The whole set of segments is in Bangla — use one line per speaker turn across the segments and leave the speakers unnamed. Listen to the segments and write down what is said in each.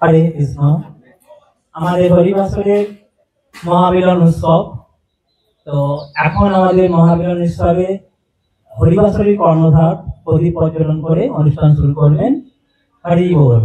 হরে কৃষ্ণ। আমাদের হরিবাসরের মহামিলন উৎসব। তো এখন আমাদের মহামিলন উৎসবে হরিবাসরের কর্ণধার প্রদীপ প্রজ্বলন করে অনুষ্ঠান শুরু করবেন। হরি বল।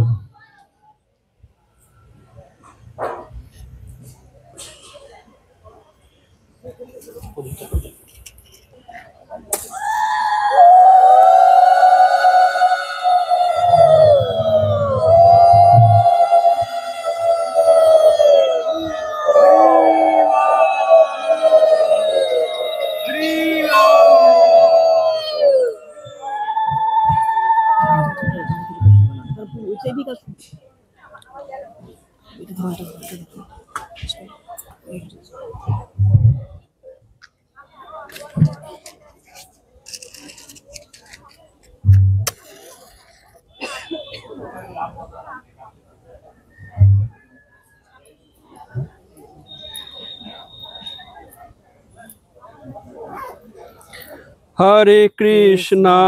Hare Krishna,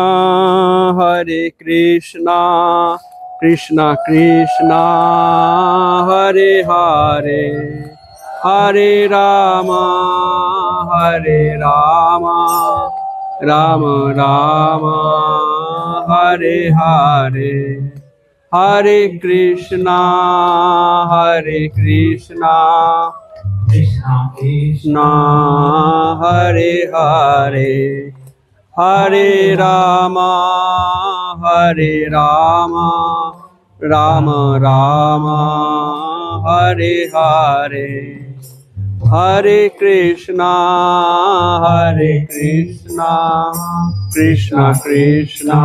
Krishna Krishna, Hare Hare, Hare Rama, Rama Rama, Hare Hare, Hare Krishna,
Krishna Krishna,
Hare Hare, Hare Rama, Rama Rama, Hare Hare, Hare Krishna, Krishna Krishna,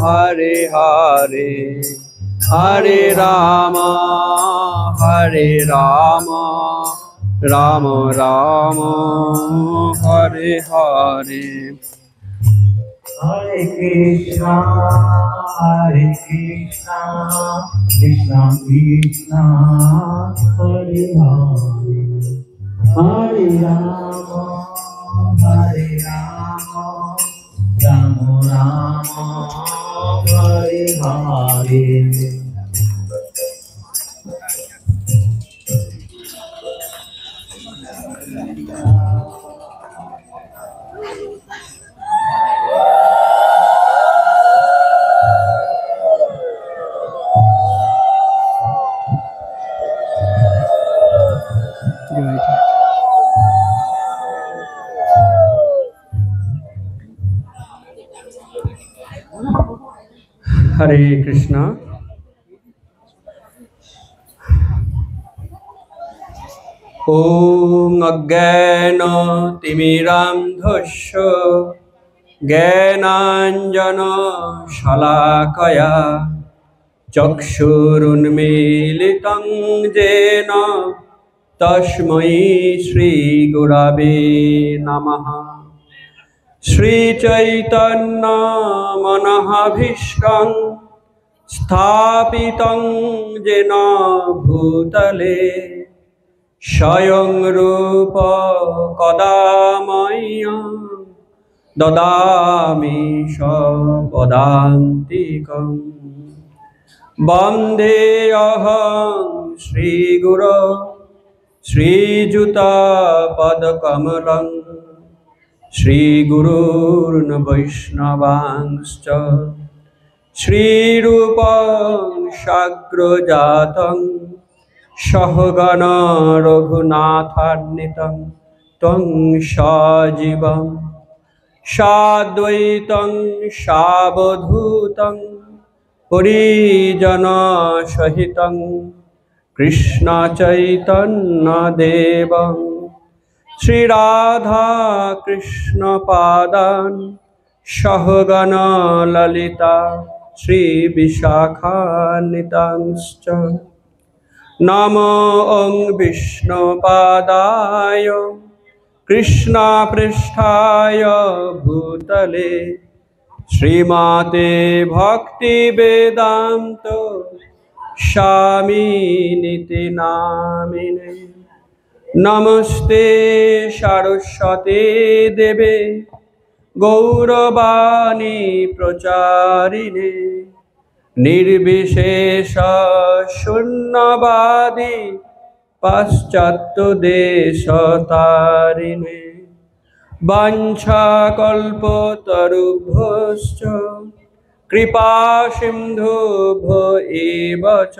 Hare Hare, Hare Rama, Rama Rama, Hare Hare.
Hare Krishna, Krishna Krishna, Hare Hare, Hare Rama, Rama Rama, Hare Hare.
Hare Krishna. Om Ajnana Timiramdhasya Jnananjana Shalakaya Chakshurunmilitam Jena Tasmai Shri Gurave Namaha. Shri Chaitanya Manahabhishtam Sthapitam Jena Bhutale Swayam Rupa Kadamaya Dadami Sapadantikam Bande Aham Shri Guru Shri Juta Padakamalam Shri Gururna Vaishnavanscha Shri Rupam Shagrajatam Sahagana Raghunatharnitam Tang Sajivam Sadvaitam Savadhutam Parijana Sahitam Krishna Chaitanya Devam Shri Radha Krishna Padan Sahagana Lalita Shri Vishakhanitanscha Namo Om Vishnu Padaya Krishna Pristhaya Bhutale Srimate Bhakti Vedanta Swami Niti Namine Namaste Saraswati Deve Gauravani Pracharine निर्विशेष शून्यवादी पाश्चात्य देश तारिणे वाञ्छाकल्पतरुभ्यश्च कृपा सिन्धुभ्यो एव च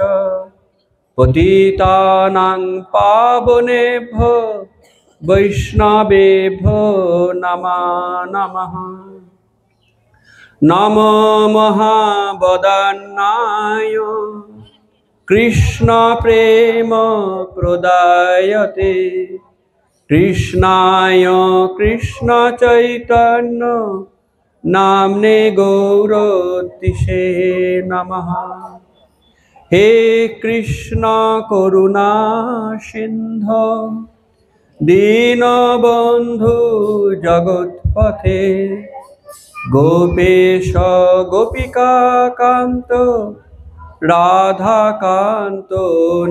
पतितानां पावनेभ्यो वैष्णवेभ्यो नमो नमः। नमो महावदन्नाय कृष्ण प्रेम प्रदायते कृष्णाय कृष्ण चैतन्य नाम्ने गौरतिसे नमः। हे कृष्ण करुणा सिन्धो दीनबन्धु जगत्पथे गोपेश गोपिका कान्त राधाकान्त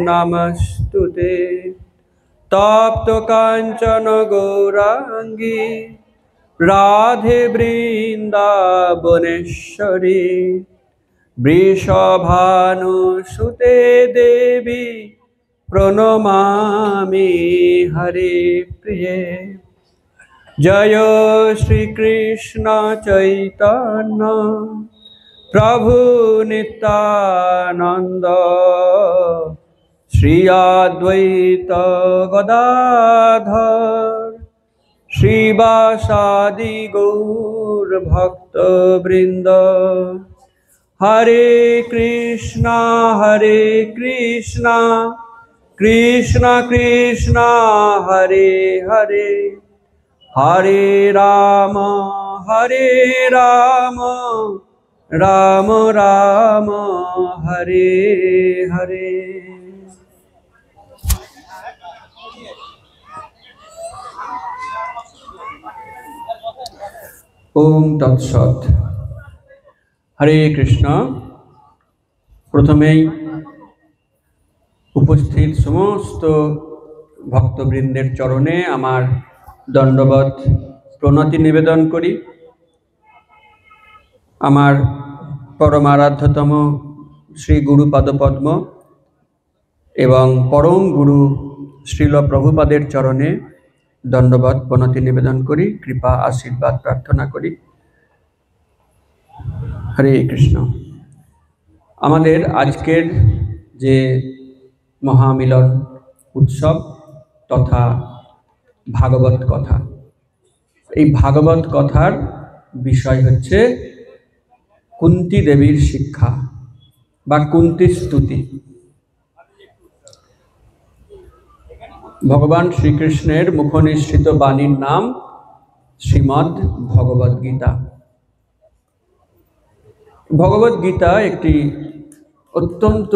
नमस्तुते। तप्त कांचन गौरांगी राधे वृंदावनेश्वरी वृषभानुसुते देवी प्रणमामि हरे प्रिये। जय श्री कृष्ण चैतन्य प्रभु नित्यानंद श्री अद्वैत गदाधर श्रीवासादि गौर भक्त वृंद। हरे कृष्णा कृष्ण कृष्ण हरे हरे हरे राम राम राम हरे हरे। ओम तत्सत। हरे कृष्ण। प्रथमेই उपस्थित समस्त भक्तबृंदेर चरणे आमार दंडवत प्रणति निवेदन करी। आमार परमाराध्यतम श्री गुरुपाद पद्म एवं परम गुरु श्रील प्रभुपादेर चरणे दंडवत प्रणति निवेदन करी, कृपा आशीर्वाद प्रार्थना करी। हरे कृष्ण। आमादेर आजकेर जे महामिलन उत्सव तथा भागवत कथा, এই भागवत कथार विषय হচ্ছে कुंती देवीर शिक्षा बा कुंती स्तुति। भगवान श्रीकृष्णेर मुखनिसृत बाणीर नाम श्रीमद् भगवद गीता। भगवद गीता एकटी अत्यंत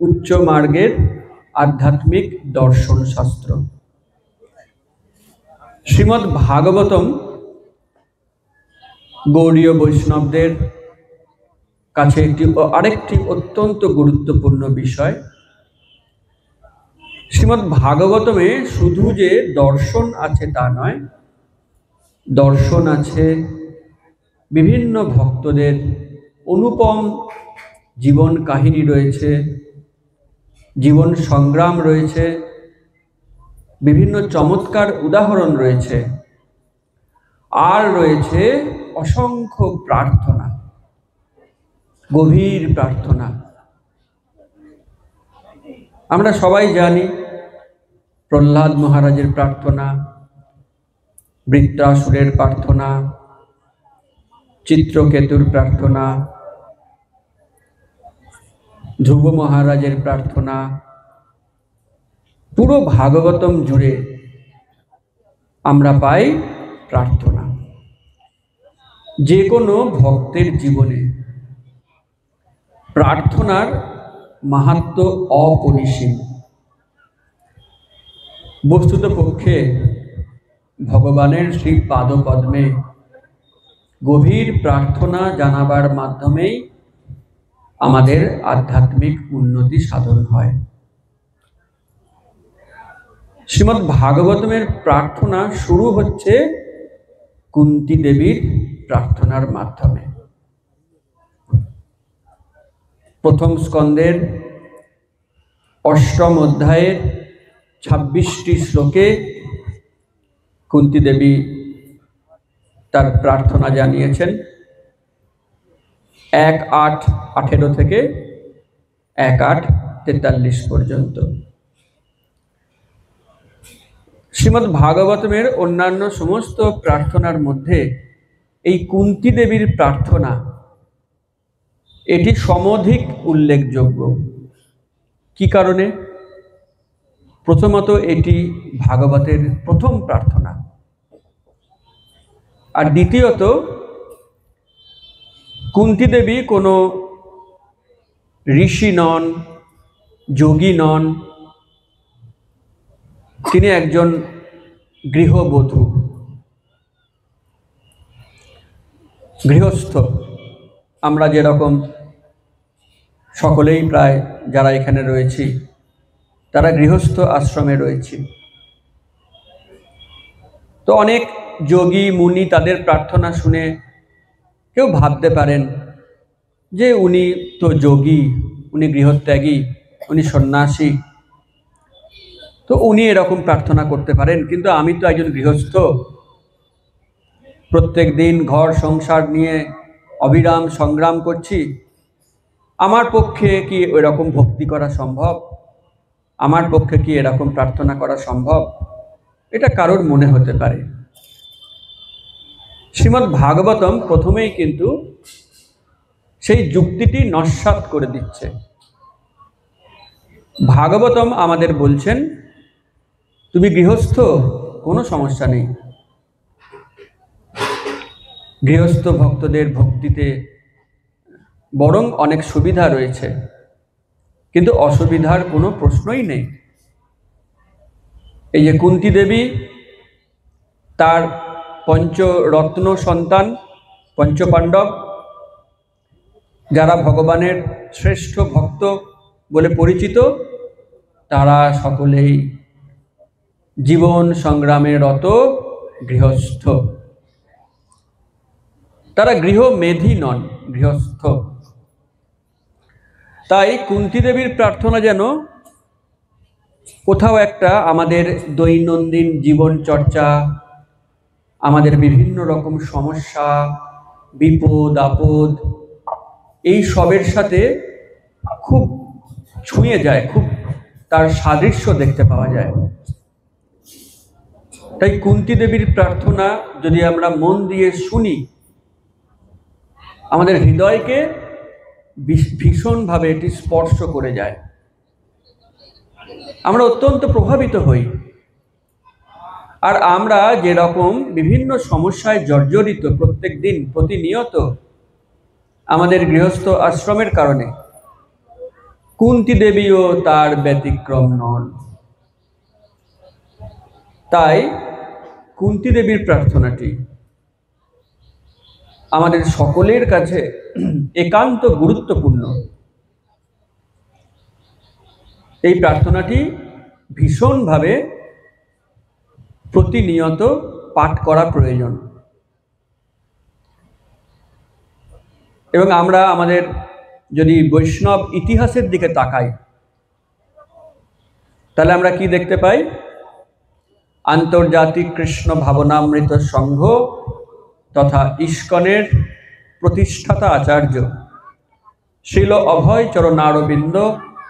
उच्च मार्गेर आध्यात्मिक दर्शन शास्त्र। श्रीमद् भागवतम गौड़ीय वैष्णवदेर काछे आरेकटी अत्यंत गुरुत्वपूर्ण विषय। श्रीमद् भागवतमे शुधु जे दर्शन आछे ता नय, दर्शन आछे विभिन्न भक्तदेर अनुपम जीवन काहिनी रयेछे, जीवन संग्राम रयेछे, विभिन्न चमत्कार उदाहरण रयेछे, आर रयेछे असंख्य प्रार्थना, गभीर प्रार्थना। आमरा सबाई जानी प्रह्लाद महाराजेर प्रार्थना, वृत्रासुरेर प्रार्थना, चित्रकेतुर प्रार्थना, ध्रुव महाराजेर प्रार्थना। पुरो भागवतम जुड़े आमरा पाई प्रार्थना। जे कोनो भक्तेर जीवने प्रार्थनार माहात्म्य अपरिसीम। वस्तुतपक्षे भगवानेर श्री पादपद्मे गभीर प्रार्थना जानाबार माध्यमेई आमादेर आध्यात्मिक उन्नति साधन हय। श्रीमद् भागवतमेर प्रार्थना शुरू होच्छे कुंती देवीर प्रार्थनार माध्यमे। প্রথম স্কন্দের অষ্টম অধ্যায়ের 26টি শ্লোকে কুন্তী দেবী তার প্রার্থনা জানিয়েছেন 1:8-18 থেকে 1:8-43 পর্যন্ত। শ্রীমদ্ ভাগবতমের অন্যান্য সমস্ত প্রার্থনার মধ্যে এই কুন্তী দেবীর প্রার্থনা এটি সমধিক উল্লেখযোগ্য। কি কারণে? প্রথমত এটি ভাগবতের প্রথম প্রার্থনা, আর দ্বিতীয়ত কুন্তী দেবী কোনো ঋষি নন, যোগী নন, তিনি একজন গৃহবধূ, গৃহস্থ। আমরা যেরকম সকলেই প্রায় যারা এখানে রয়েছি তারা গৃহস্থ আশ্রমে রয়েছি। তো অনেক যোগী মুনি তাদের প্রার্থনা শুনে কেউ ভাবতে পারেন যে উনি তো যোগী, উনি গৃহত্যাগী, উনি সন্ন্যাসী, তো উনি এরকম প্রার্থনা করতে পারেন, কিন্তু আমি তো একজন গৃহস্থ, প্রত্যেক দিন ঘর সংসার নিয়ে অবিরাম সংগ্রাম করছি, আমার পক্ষে কি এরকম ভক্তি করা সম্ভব? আমার পক্ষে কি এরকম প্রার্থনা করা সম্ভব? এটা কারোর মনে হতে পারে। শ্রীমদ্ ভাগবতম প্রথমেই কিন্তু সেই যুক্তিটি নস্যাৎ করে দিচ্ছে। ভাগবতম আমাদের বলছেন তুমি গৃহস্থ, কোনো সমস্যা নেই, গৃহস্থ ভক্তদের ভক্তিতে বরং অনেক সুবিধা রয়েছে, কিন্তু অসুবিধার কোনো প্রশ্নই নেই। এই যে কুন্তী দেবী তার পঞ্চরত্ন সন্তান, পঞ্চপাণ্ডব, যারা ভগবানের শ্রেষ্ঠ ভক্ত বলে পরিচিত, তারা সকলেই জীবন সংগ্রামে রত গৃহস্থ। তারা গৃহমেধী নন, গৃহস্থ। তাই কুন্তী দেবীর প্রার্থনা যেন কোথাও একটা আমাদের দৈনন্দিন জীবন চর্চা, আমাদের বিভিন্ন রকম সমস্যা, বিপদ আপদ, এই সবের সাথে খুব ছুঁয়ে যায়, খুব তার সাদৃশ্য দেখতে পাওয়া যায়। তাই কুন্তী দেবীর প্রার্থনা যদি আমরা মন দিয়ে শুনি, আমাদের হৃদয়কে ভীষণভাবে এটি স্পর্শ করে যায়, আমরা অত্যন্ত প্রভাবিত হই। আর আমরা যেরকম বিভিন্ন সমস্যায় জর্জরিত প্রত্যেক দিন প্রতিনিয়ত আমাদের গৃহস্থ আশ্রমের কারণে, কুন্তী দেবীও তার ব্যতিক্রম নন। তাই কুন্তী দেবীর প্রার্থনাটি আমাদের সকলের কাছে একান্ত গুরুত্বপূর্ণ। এই প্রার্থনাটি ভীষণভাবে প্রতিনিয়ত পাঠ করা প্রয়োজন। এবং আমরা আমাদের যদি বৈষ্ণব ইতিহাসের দিকে তাকাই, তাহলে আমরা কি দেখতে পাই? আন্তর্জাতিক কৃষ্ণ ভাবনামৃত সংঘ তথা ইস্কনের প্রতিষ্ঠাতা আচার্য শ্রীল অভয় চরণারবিন্দ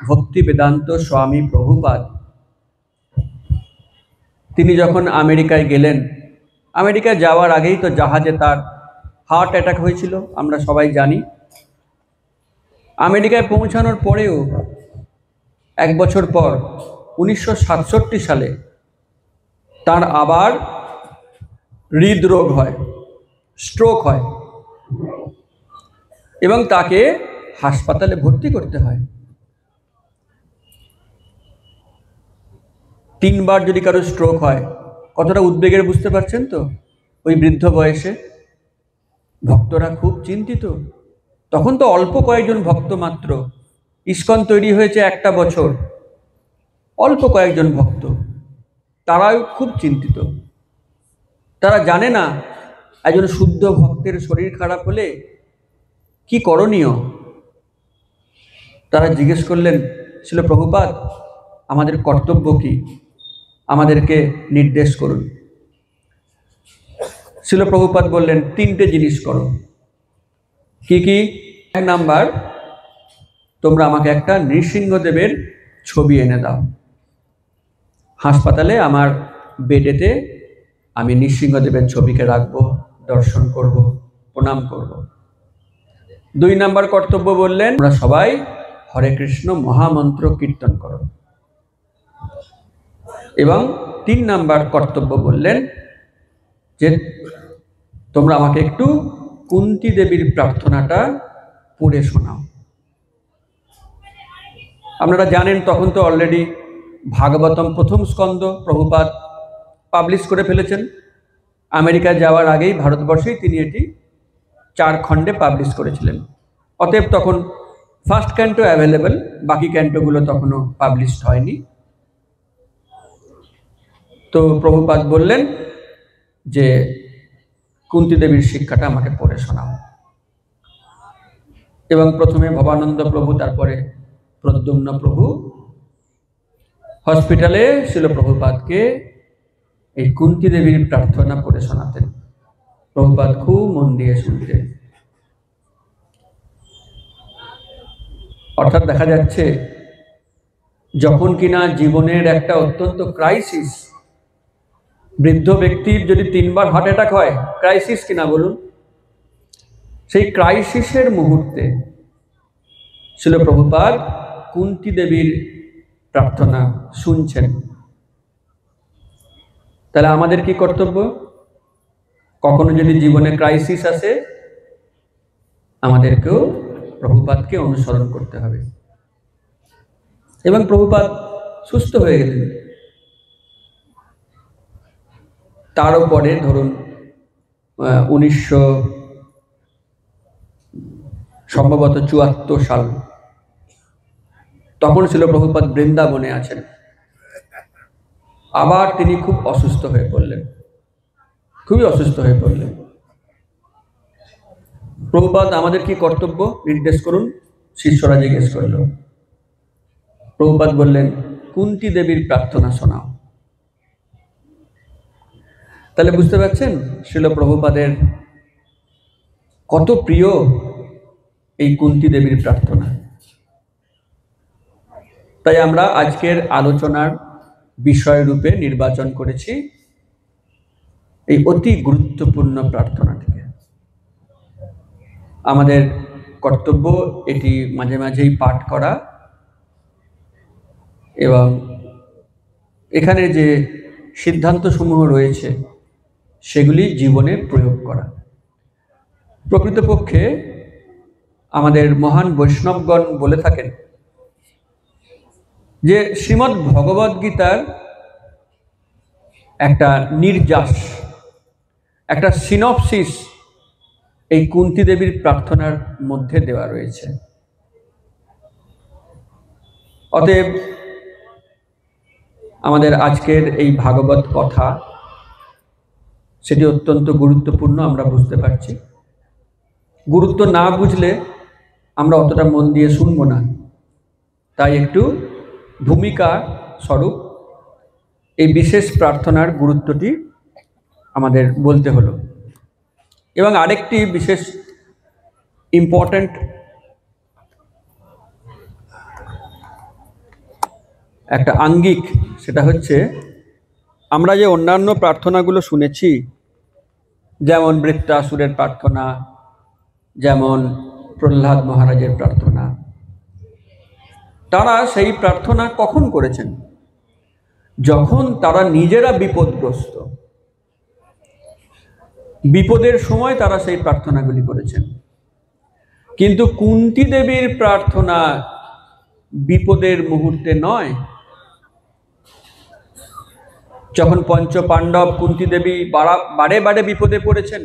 ভক্তি বেদান্ত স্বামী প্রভুপাদ, তিনি যখন আমেরিকায় গেলেন, আমেরিকায় যাওয়ার আগেই তো জাহাজে তার হার্ট অ্যাটাক হয়েছিল, আমরা সবাই জানি। আমেরিকায় পৌঁছানোর পরেও 1 বছর পর 1967 সালে তার আবার হৃদরোগ হয়, স্ট্রোক হয়, এবং তাকে হাসপাতালে ভর্তি করতে হয়। 3 বার যদি কারো স্ট্রোক হয়, কতটা উদ্বেগের বুঝতে পারছেন তো? ওই বৃদ্ধ বয়সে ভক্তরা খুব চিন্তিত। তখন তো অল্প কয়েকজন ভক্ত মাত্র, ইস্কন তৈরি হয়েছে 1টা বছর, অল্প কয়েকজন ভক্ত, তারাও খুব চিন্তিত। তারা জানে না একজন শুদ্ধ ভক্তের শরীর খারাপ হলে কি করণীয়। তারা জিজ্ঞেস করলেন, ছিল প্রভুপাদ, আমাদের কর্তব্য কি, আমাদেরকে নির্দেশ করুন। ছিল প্রভুপাদ বললেন, 3টে জিনিস করো। কি কি? 1 নাম্বার, তোমরা আমাকে একটা নৃসিংহদেবের ছবি এনে দাও। হাসপাতালে আমার বেডেতে আমি নৃসিংহদেবের ছবিকে রাখবো, দর্শন করব, প্রণাম করব। 2 নাম্বার কর্তব্য বললেন, তোমরা সবাই হরে কৃষ্ণ মহামন্ত্র কীর্তন করো। এবং 3 নাম্বার কর্তব্য বললেন যে তোমরা আমাকে একটু কুন্তী দেবীর প্রার্থনাটা পড়ে শোনাও। আপনারা জানেন তখন তো অলরেডি ভাগবতম প্রথম স্কন্ধ প্রভুপাদ পাবলিশ করে ফেলেছেন। আমেরিকা যাওয়ার আগেই ভারতবর্ষেই তিনি এটি 4 খণ্ডে পাবলিশ করেছিলেন। অতএব তখন ফার্স্ট ক্যান্টো অ্যাভেলেবল, বাকি ক্যান্টোগুলো তখনও পাবলিশড হয়নি। তো প্রভুপাদ বললেন যে কুন্তী দেবীর শিক্ষাটা আমাকে পড়ে শোনাও। এবং প্রথমে ভবানন্দ প্রভু, তারপরে প্রদ্যুম্ন প্রভু হসপিটালে ছিল প্রভুপাদকে এই কুন্তী দেবীর প্রার্থনা পড়ে শোনাতেন। প্রভুপাদ খুব মন দিয়ে শুনতেন। অর্থাৎ দেখা যাচ্ছে যখন কিনা জীবনের একটা অত্যন্ত ক্রাইসিস, বৃদ্ধ ব্যক্তির যদি 3 বার হার্ট অ্যাটাক হয়, ক্রাইসিস কিনা বলুন, সেই ক্রাইসিসের মুহূর্তে ছিল প্রভুপাদ কুন্তী দেবীর প্রার্থনা শুনছেন। তাহলে আমাদের কি কর্তব্য? কখনো যদি জীবনে ক্রাইসিস আসে, আমাদেরকেও প্রভুপাদকে অনুসরণ করতে হবে। এবং প্রভুপাদ সুস্থ হয়ে গেলেন। তারও পরে ধরুন 1974 সাল, তখন ছিল প্রভুপাদ বৃন্দাবনে আছেন। আবার তিনি খুব অসুস্থ হয়ে পড়লেন, খুবই অসুস্থ হয়ে পড়লেন। প্রভুপাদ আমাদের কি কর্তব্য নির্দেশ করুন, শিষ্যরা জিজ্ঞেস করল। প্রভুপাদ বললেন, কুন্তী দেবীর প্রার্থনা শোনাও। তাহলে বুঝতে পারছেন শ্রীল প্রভুপাদের কত প্রিয় এই কুন্তী দেবীর প্রার্থনা। তাই আমরা আজকের আলোচনার বিষয় রূপে নির্বাচন করেছি এই অতি গুরুত্বপূর্ণ প্রার্থনাটিকে। আমাদের কর্তব্য এটি মাঝে মাঝেই পাঠ করা এবং এখানে যে সিদ্ধান্তসমূহ রয়েছে সেগুলি জীবনে প্রয়োগ করা। প্রকৃতপক্ষে আমাদের মহান বৈষ্ণবগণ বলে থাকেন যে শ্রীমদ্ ভগবদ গীতার একটা নির্যাস, একটা সিনপসিস এই কুন্তী দেবীর প্রার্থনার মধ্যে দেওয়া রয়েছে। অতএব আমাদের আজকের এই ভাগবত কথা সেটি অত্যন্ত গুরুত্বপূর্ণ, আমরা বুঝতে পারছি। গুরুত্ব না বুঝলে আমরা অতটা মন দিয়ে শুনবো না। তাই একটু ভূমিকা স্বরূপ এই বিশেষ প্রার্থনার গুরুত্বটি আমাদের বলতে হলো। এবং আরেকটি বিশেষ ইম্পর্ট্যান্ট একটা আঙ্গিক, সেটা হচ্ছে আমরা যে অন্যান্য প্রার্থনাগুলো শুনেছি, যেমন বৃত্তাসুরের প্রার্থনা, যেমন প্রহ্লাদ মহারাজের প্রার্থনা, তারা সেই প্রার্থনা কখন করেছেন? যখন তারা নিজেরা বিপদগ্রস্ত, বিপদের সময় তারা সেই প্রার্থনাগুলি করেছেন। কিন্তু কুন্তী দেবীর প্রার্থনা বিপদের মুহূর্তে নয়। যখন পঞ্চপাণ্ডব কুন্তী দেবী বারে বারে বিপদে পড়েছেন,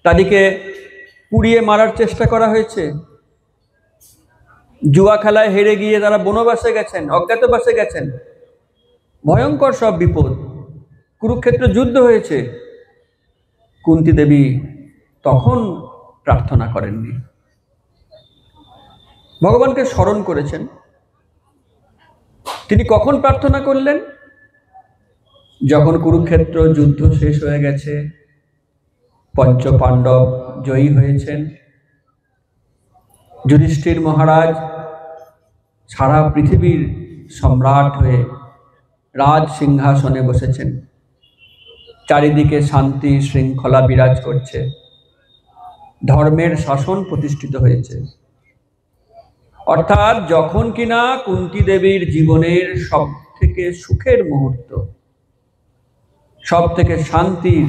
তাদেরকে পুড়িয়ে মারার চেষ্টা করা হয়েছে, জুয়া খেলায় হেরে গিয়ে তারা বনবাসে গেছেন, অজ্ঞাতবাসে গেছেন, ভয়ঙ্কর সব বিপদ, কুরুক্ষেত্র যুদ্ধ হয়েছে, কুন্তী দেবী তখন প্রার্থনা করেননি। ভগবানকে স্মরণ করেছেন। তিনি কখন প্রার্থনা করলেন? যখন কুরুক্ষেত্র যুদ্ধ শেষ হয়ে গেছে, পঞ্চ পাণ্ডব জয়ী হয়েছেন, যুধিষ্ঠির মহারাজ সারা পৃথিবীর সম্রাট হয়ে রাজ সিংহাসনে বসেছেন, চারিদিকে শান্তি শৃঙ্খলা বিরাজ করছে, ধর্মের শাসন প্রতিষ্ঠিত হয়েছে। অর্থাৎ যখন কিনা কুন্তী দেবীর জীবনের সব থেকে সুখের মুহূর্ত, সব থেকে শান্তির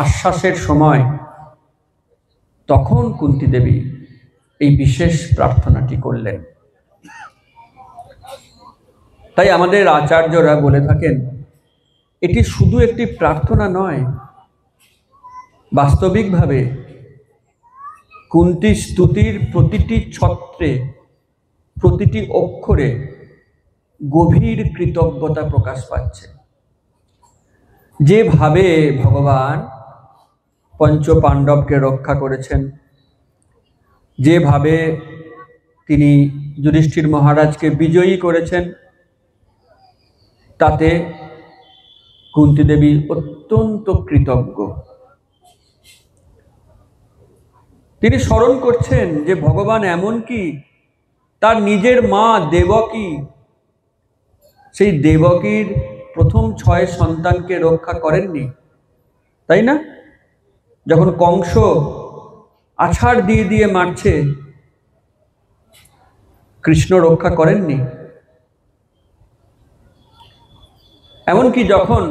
আশ্বাসের সময়, তখন কুন্তী দেবী এই বিশেষ প্রার্থনাটি করলেন। তাই আমাদের আচার্যরা বলে থাকেন, এটি শুধু একটি প্রার্থনা নয়, বাস্তবিকভাবে কুন্তী স্তুতির প্রতিটি ছত্রে, প্রতিটি অক্ষরে গভীর কৃতজ্ঞতা প্রকাশ পাচ্ছে। যেভাবে ভগবান পঞ্চ পাণ্ডবকে রক্ষা করেছেন, যেভাবে তিনি যুধিষ্ঠির মহারাজকে বিজয়ী করেছেন, তাতে কুন্তী দেবী অত্যন্ত কৃতজ্ঞ। তিনি স্মরণ করছেন যে ভগবান এমনকি তার নিজের মা দেবকী, সেই দেবকীর প্রথম 6 সন্তানকে রক্ষা করেননি, তাই না? যখন কংস আছাড় দিয়ে দিয়ে মারছে, কৃষ্ণ রক্ষা করেননি। এমনকি যখন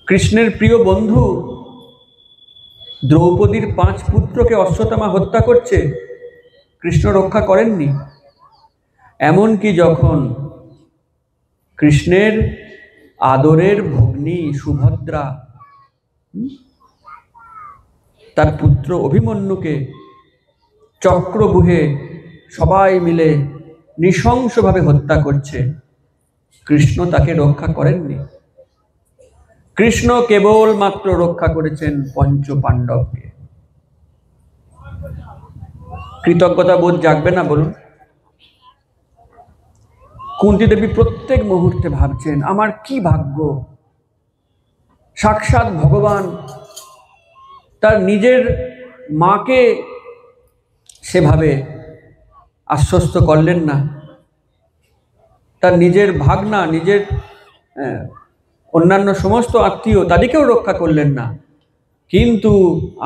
কৃষ্ণের প্রিয় বন্ধু দ্রৌপদীর 5 পুত্রকে অশ্বত্থামা হত্যা করছে, কৃষ্ণ রক্ষা করেননি। এমনকি যখন কৃষ্ণের আদরের ভগ্নী সুভদ্রা তার পুত্র অভিমন্যুকে চক্রব্যূহে সবাই মিলে নৃশংসভাবে হত্যা করছে, কৃষ্ণ তাকে রক্ষা করেননি। কৃষ্ণ কেবলমাত্র রক্ষা করেছেন পঞ্চ পাণ্ডবকে। কৃতজ্ঞতা বোধ জাগবে না বলুন? কুন্তী দেবী প্রত্যেক মুহূর্তে ভাবছেন, আমার কি ভাগ্য, সাক্ষাৎ ভগবান তার নিজের মাকে সেভাবে আশ্বস্ত করলেন না, তার নিজের ভাগনা, নিজের অন্যান্য সমস্ত আত্মীয় তাদেরকেও রক্ষা করলেন না, কিন্তু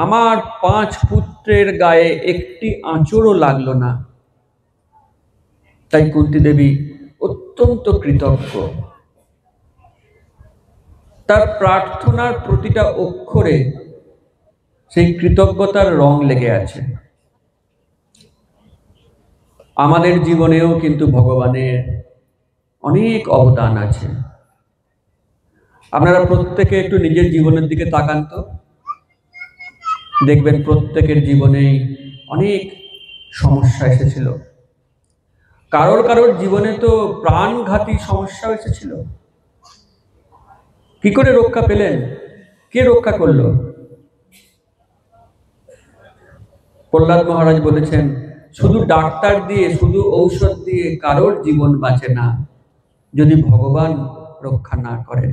আমার 5 পুত্রের গায়ে একটি আঁচড়ও লাগলো না। তাই কুন্তী দেবী অত্যন্ত কৃতজ্ঞ। তার প্রার্থনার প্রতিটা অক্ষরে সেই কৃতজ্ঞতার রং লেগে আছে। আমাদের জীবনেও কিন্তু ভগবানের অনেক অবদান আছে। আপনারা প্রত্যেকে একটু নিজের জীবনের দিকে তাকান তো, দেখবেন প্রত্যেকের জীবনেই অনেক সমস্যা এসেছিল। কারোর কারোর জীবনে তো প্রাণঘাতী সমস্যা এসেছিল। কি করে রক্ষা পেলেন? কে রক্ষা করলো? প্রহ্লাদ মহারাজ বলেছেন, শুধু ডাক্তার দিয়ে, শুধু ঔষধ দিয়ে কারোর জীবন বাঁচে না, যদি ভগবান রক্ষা না করেন।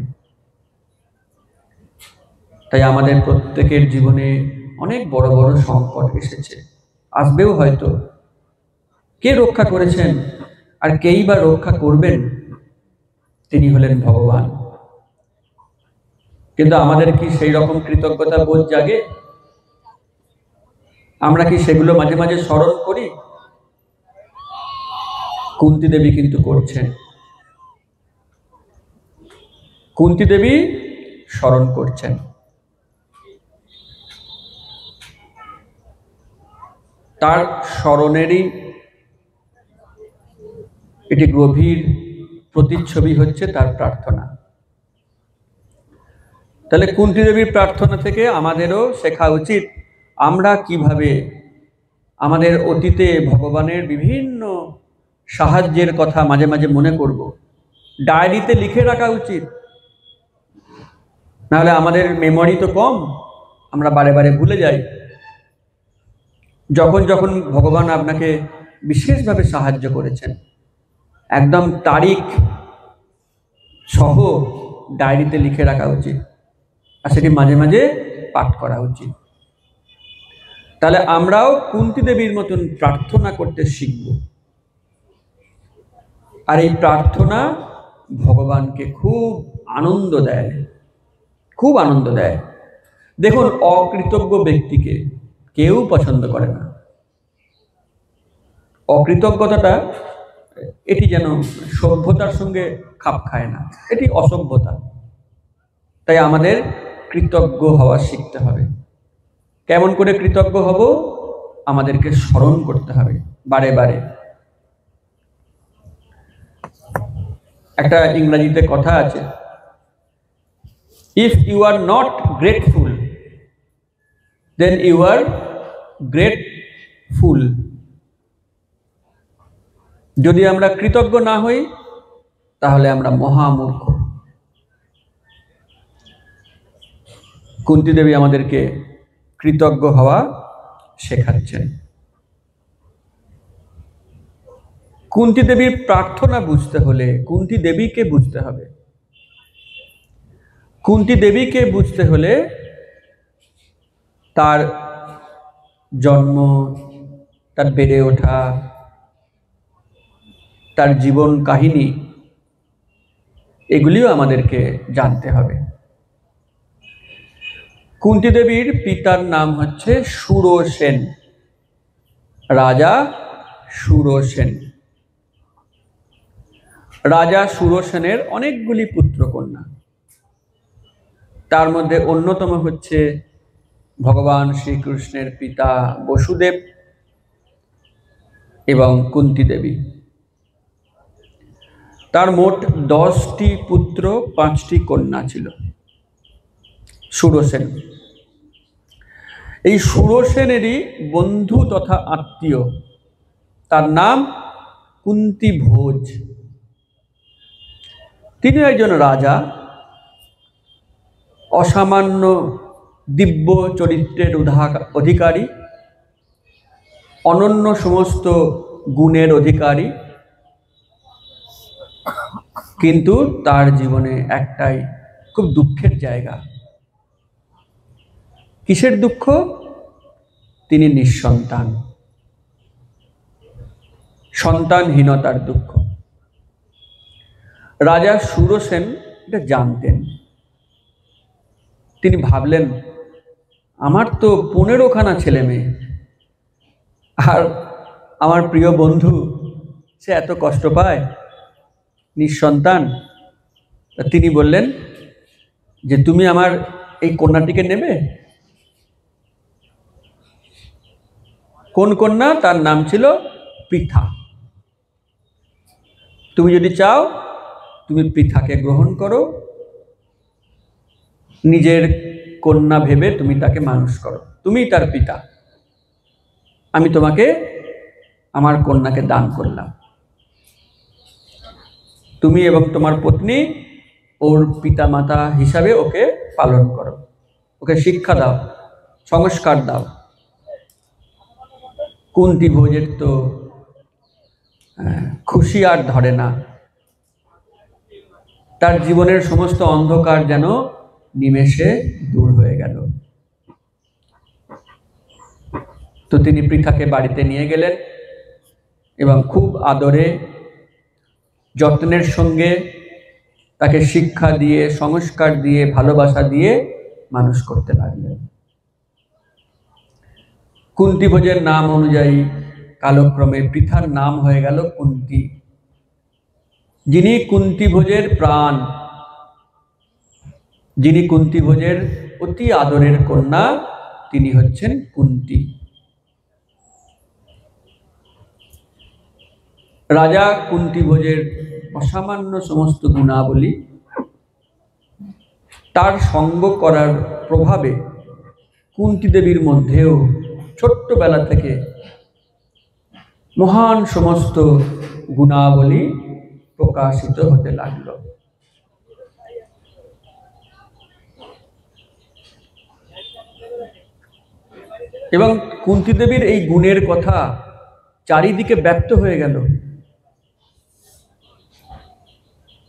তাই আমাদের প্রত্যেকের জীবনে অনেক বড় বড় সংকট এসেছে, আসবেও হয়তো। কে রক্ষা করেছেন আর কেই বা রক্ষা করবেন? তিনি হলেন ভগবান। কিন্তু আমাদের কি সেই রকম কৃতজ্ঞতা বোধ জাগে? আমরা কি সেগুলো মাঝে মাঝে স্মরণ করি? কুন্তী দেবী কিন্তু করছেন। কুন্তী দেবী স্মরণ করছেন। তার স্মরণেরই এটি গভীর প্রতিচ্ছবি হচ্ছে তার প্রার্থনা। তাহলে কুন্তী দেবীর প্রার্থনা থেকে আমাদেরও শেখা উচিত আমরা কিভাবে আমাদের অতীতে ভগবানের বিভিন্ন সাহায্যের কথা মাঝে মাঝে মনে করব, ডায়েরিতে লিখে রাখা উচিত। নাহলে আমাদের মেমোরি তো কম, আমরা বারে বারে ভুলে যাই। যখন যখন ভগবান আপনাকে বিশেষভাবে সাহায্য করেছেন, একদম তারিখ সহ ডায়েরিতে লিখে রাখা উচিত, আর সেটি মাঝে মাঝে পাঠ করা উচিত। তাহলে আমরাও কুন্তী দেবীর মতন প্রার্থনা করতে শিখব। আর এই প্রার্থনা ভগবানকে খুব আনন্দ দেয়, খুব আনন্দ দেয়। দেখুন, অকৃতজ্ঞ ব্যক্তিকে কেউ পছন্দ করে না। অকৃতজ্ঞতাটা এটি যেন সভ্যতার সঙ্গে খাপ খায় না, এটি অসভ্যতা। তাই আমাদের কৃতজ্ঞ হওয়া শিখতে হবে। কেমন করে কৃতজ্ঞ হব? আমাদেরকে স্মরণ করতে হবে বারে বারে। একটা ইংরেজিতে কথা আছে, if you are not grateful then you are great full. যদি আমরা কৃতজ্ঞ না হই তাহলে আমরা মহামূর্খ। কুন্তী দেবী আমাদেরকে কৃতজ্ঞ হওয়া শেখাচ্ছেন। কুন্তী দেবীর প্রার্থনা বুঝতে হলে কুন্তী দেবীকে বুঝতে হবে। কুন্তী দেবীকে বুঝতে হলে তার জন্ম, তার বেড়ে ওঠা, তার জীবন কাহিনী, এগুলিও আমাদেরকে জানতে হবে। কুন্তী দেবীর পিতার নাম হচ্ছে সুরসেন, রাজা সুরসেন। রাজা সুরসেনের অনেকগুলি পুত্র কন্যা, তার মধ্যে অন্যতম হচ্ছে ভগবান শ্রীকৃষ্ণের পিতা বসুদেব এবং কুন্তী দেবী। তার মোট 10টি পুত্র, 5টি কন্যা ছিল। সুরসেন, এই সুরসেনেরই বন্ধু তথা আত্মীয়, তার নাম কুন্তী ভোজ। তিনি একজন রাজা, অসামান্য দিব্য চরিত্রের অধিকারী, অনন্য সমস্ত গুণের অধিকারী। কিন্তু তার জীবনে একটাই খুব দুঃখের জায়গা। কিসের দুঃখ? তিনি নিঃসন্তান, সন্তানহীনতার দুঃখ। রাজা সুরসেন এটা জানতেন। তিনি ভাবলেন, আমার তো 15খানা ছেলে মেয়ে, আর আমার প্রিয় বন্ধু সে এত কষ্ট পায়, নিঃসন্তান। তিনি বললেন যে তুমি আমার এই কন্যাটিকে নেবে। কোন কন্যা? তার নাম ছিল পৃথা। তুমি যদি চাও তুমি পৃথাকে গ্রহণ করো, নিজের কন্যা ভেবে তুমি তাকে মানুষ করো, তুমিই তার পিতা। আমি তোমাকে আমার কন্যাকে দান করলাম, তুমি এবং তোমার পত্নী ওর পিতা মাতা হিসাবে ওকে পালন করো, ওকে শিক্ষা দাও, সংস্কার দাও। কুন্তী ভোজের তো খুশি আর ধরে না। তার জীবনের সমস্ত অন্ধকার যেন নিমেষে দূর হয়ে গেল। তো তিনি পৃথাকে বাড়িতে নিয়ে গেলেন এবং খুব আদরে যত্নের সঙ্গে তাকে শিক্ষা দিয়ে, সংস্কার দিয়ে, ভালোবাসা দিয়ে মানুষ করতে লাগলেন। কুন্তী ভোজের নাম অনুযায়ী কালক্রমে পৃথার নাম হয়ে গেল কুন্তী। যিনি কুন্তী ভোজের প্রাণ, যিনি কুন্তী ভোজের অতি আদরের কন্যা, তিনি হচ্ছেন কুন্তী। রাজা কুন্তী ভোজের অসামান্য সমস্ত গুণাবলী, তার সঙ্গ করার প্রভাবে কুন্তী দেবীর মধ্যেও ছোট্টবেলা থেকে মহান সমস্ত গুণাবলী প্রকাশিত হতে লাগল। এবং কুন্তী দেবীর এই গুণের কথা চারিদিকে ব্যপ্ত হয়ে গেল।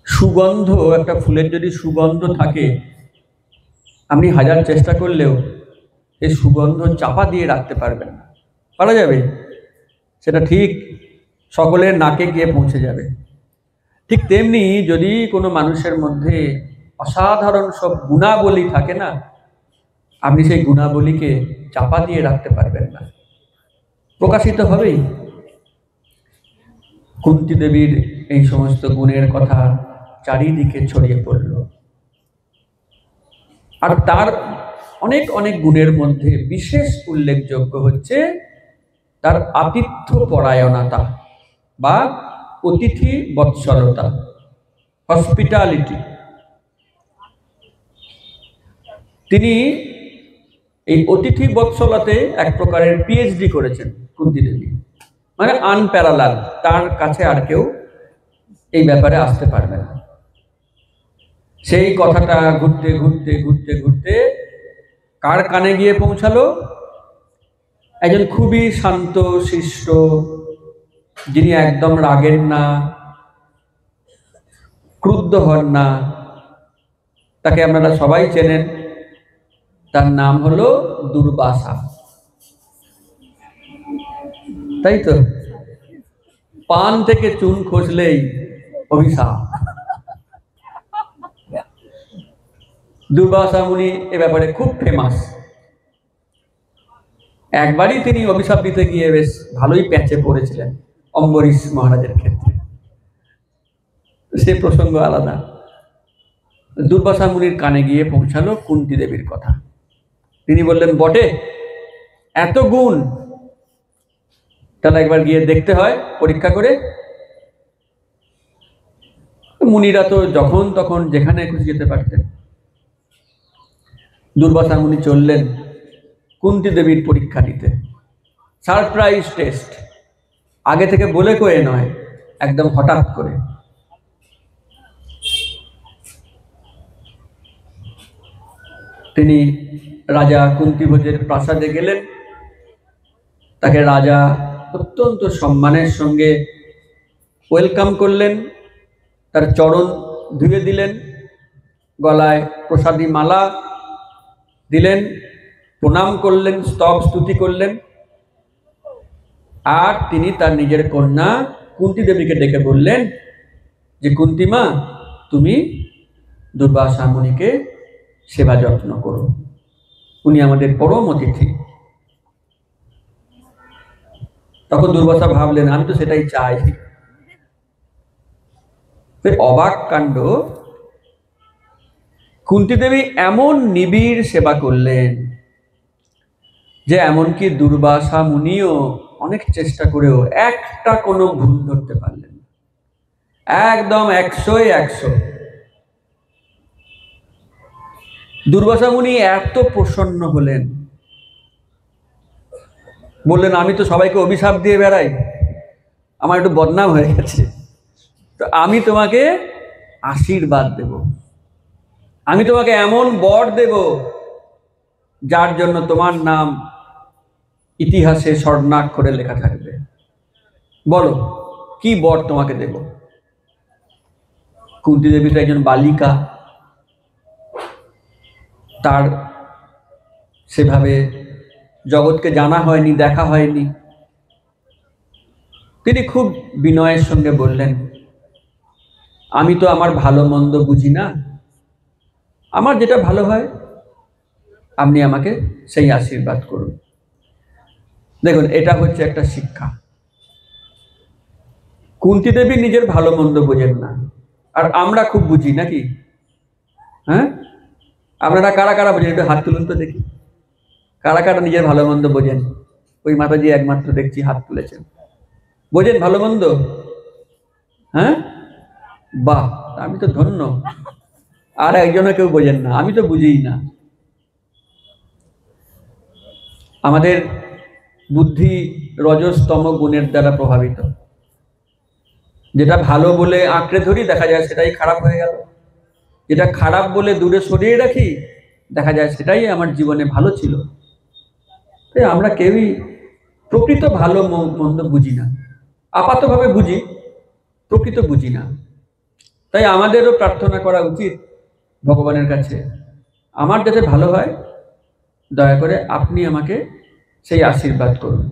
সুগন্ধ, একটা ফুলের যদি সুগন্ধ থাকে, আপনি হাজার চেষ্টা করলেও এই সুগন্ধ চাপা দিয়ে রাখতে পারবেন না। পারা যাবে? সেটা ঠিক সকলের নাকে গিয়ে পৌঁছে যাবে। ঠিক তেমনি যদি কোনো মানুষের মধ্যে অসাধারণ সব গুণাবলী থাকে না, আপনি সেই গুণাবলীকে চাপা দিয়ে রাখতে পারবেন না, প্রকাশিত হবেই। কুন্তী দেবীর এই সমস্ত গুণের কথা চারিদিকে ছড়িয়ে পড়ল। আর তার অনেক অনেক গুণের মধ্যে বিশেষ উল্লেখযোগ্য হচ্ছে তার আতিথ্য পরায়ণতা বা অতিথি বৎসলতা, হসপিটালিটি। তিনি এই অতিথি বৎসলতে এক প্রকারের পিএইচডি করেছেন কুন্তী দেবী, মানে আনপ্যারালাল। তার কাছে আর কেউ এই ব্যাপারে আসতে পারবে না। সেই কথাটা ঘুরতে ঘুরতে ঘুরতে ঘুরতে কার কানে গিয়ে পৌঁছালো? একজন খুবই শান্ত শিষ্ট, যিনি একদম রাগেন না, ক্রুদ্ধ হন না, তাকে আপনারা সবাই চেনেন। তার নাম হলো দুর্বাসা, তাই তো? পান থেকে চুন খসলেই অভিশাপ। দুর্বাসা মুনি এ ব্যাপারে খুব ফেমাস। একবারই তিনি অভিশাপ দিতে গিয়ে বেশ ভালোই প্যাঁচে পড়েছিলেন অম্বরীশ মহারাজের ক্ষেত্রে, সে প্রসঙ্গ আলাদা। দুর্বাসা মুনির কানে গিয়ে পৌঁছালো কুন্তী দেবীর কথা। তিনি বললেন, বটে, এত গুণ, তাহলে একবার গিয়ে দেখতে হয় পরীক্ষা করে। মুনিরা তো যখন তখন যেখানে খুশি যেতে পারতেন। দুর্বাসা মুনি চললেন কুন্তী দেবীর পরীক্ষা নিতে। সারপ্রাইজ টেস্ট, আগে থেকে বলে কয়ে নয়, একদম হঠাৎ করে। তিনি রাজা কুন্তীভোজের প্রাসাদে গেলেন। তাকে রাজা অত্যন্ত সম্মানের সঙ্গে ওয়েলকাম করলেন, তার চরণ ধুয়ে দিলেন, গলায় প্রসাদী মালা দিলেন, প্রণাম করলেন, স্তব স্তুতি করলেন। আর তিনি তার নিজের কন্যা কুন্তী দেবীকে ডেকে বললেন যে, কুন্তীমা, তুমি দুর্বাসা মুনিকে সেবা যত্ন করো, উনি আমাদের পরম অতিথি। তখন দুর্বাসা ভাবলেন, আমি তো সেটাই চাই। অবাক কাণ্ড, কুন্তী দেবী এমন নিবিড় সেবা করলেন যে এমনকি দুর্বাসা মুনিও অনেক চেষ্টা করেও একটা কোনো ভুল ধরতে পারলেন না। একদম 100-100। দুর্বাসা মুনি এত প্রসন্ন হলেন, বললেন, আমি তো সবাইকে অভিশাপ দিয়ে বেড়াই, আমার একটু বদনাম হয়ে গেছে, তো আমি তোমাকে আশীর্বাদ দেব, আমি তোমাকে এমন বর দেব যার জন্য তোমার নাম ইতিহাসে স্বর্ণাক্ষরে লেখা থাকবে। বলো কি বর তোমাকে দেব? কুন্তী দেবী তো একজন বালিকা, তার সেভাবে জগৎকে জানা হয়নি, দেখা হয়নি। তিনি খুব বিনয়ের সঙ্গে বললেন, আমি তো আমার ভালো মন্দ বুঝি না, আমার যেটা ভালো হয় আপনি আমাকে সেই আশীর্বাদ করুন। দেখুন, এটা হচ্ছে একটা শিক্ষা। কুন্তী দেবী নিজের ভালো মন্দ বোঝেন না, আর আমরা খুব বুঝি নাকি? হ্যাঁ, আপনারা কারা কারা বোঝেন? একটু হাত তুলুন তো দেখি, কারা কারা নিজের ভালো মন্দ বোঝেন? ওই মাতাজি একমাত্র দেখছি হাত তুলেছেন। বোঝেন ভালো মন্দ? হ্যাঁ, বাহ, আমি তো ধন্য। আর একজনও কেউ বোঝেন না? আমি তো বুঝিই না। আমাদের বুদ্ধি রজস্তম গুণের দ্বারা প্রভাবিত। যেটা ভালো বলে আঁকড়ে ধরি, দেখা যায় সেটাই খারাপ হয়ে গেল। যেটা খারাপ বলে দূরে সরিয়ে রাখি, দেখা যায় সেটাই আমার জীবনে ভালো ছিল। তাই আমরা কেউই প্রকৃত ভালো মন্দ বুঝি না, আপাতভাবে বুঝি, প্রকৃত বুঝি না। তাই আমাদেরও প্রার্থনা করা উচিত ভগবানের কাছে, আমার যাতে ভালো হয়, দয়া করে আপনি আমাকে সেই আশীর্বাদ করুন।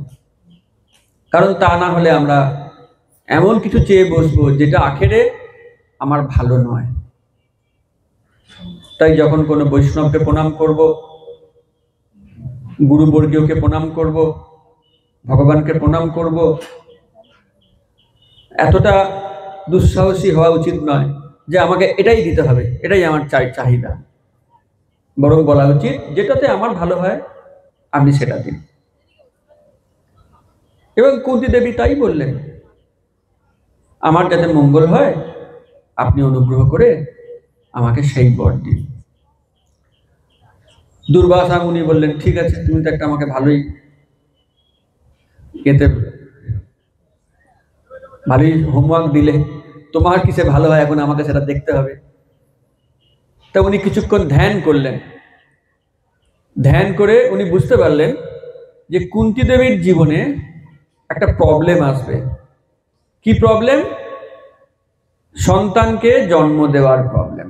কারণ তা না হলে আমরা এমন কিছু চেয়ে বসবো যেটা আখেরে আমার ভালো নয়। তাই যখন কোনো বৈষ্ণবকে প্রণাম করব, গুরুবর্গীয়কে প্রণাম করব, ভগবানকে প্রণাম করব, এতটা দুঃসাহসী হওয়া উচিত নয় যে আমাকে এটাই দিতে হবে, এটাই আমার চাহিদা। বরং বলা উচিত যেটাতে আমার ভালো হয় আপনি সেটা দিন। এবং কুন্তী দেবী তাই বললেন, আমার যাতে মঙ্গল হয় আপনি অনুগ্রহ করে আমাকে সেই বর দিন। দুর্বাসা মুনি বললেন, ঠিক আছে, তুমি তো একটা আমাকে ভালোই হোমওয়ার্ক দিলে, তোমার কিসে ভালো হয় এখন আমাকে সেটা দেখতে হবে। তা উনি কিছুক্ষণ ধ্যান করলেন। ধ্যান করে উনি বুঝতে পারলেন যে কুন্তী দেবীর জীবনে একটা প্রবলেম আসবে। কি প্রবলেম? সন্তানকে জন্ম দেওয়ার প্রবলেম।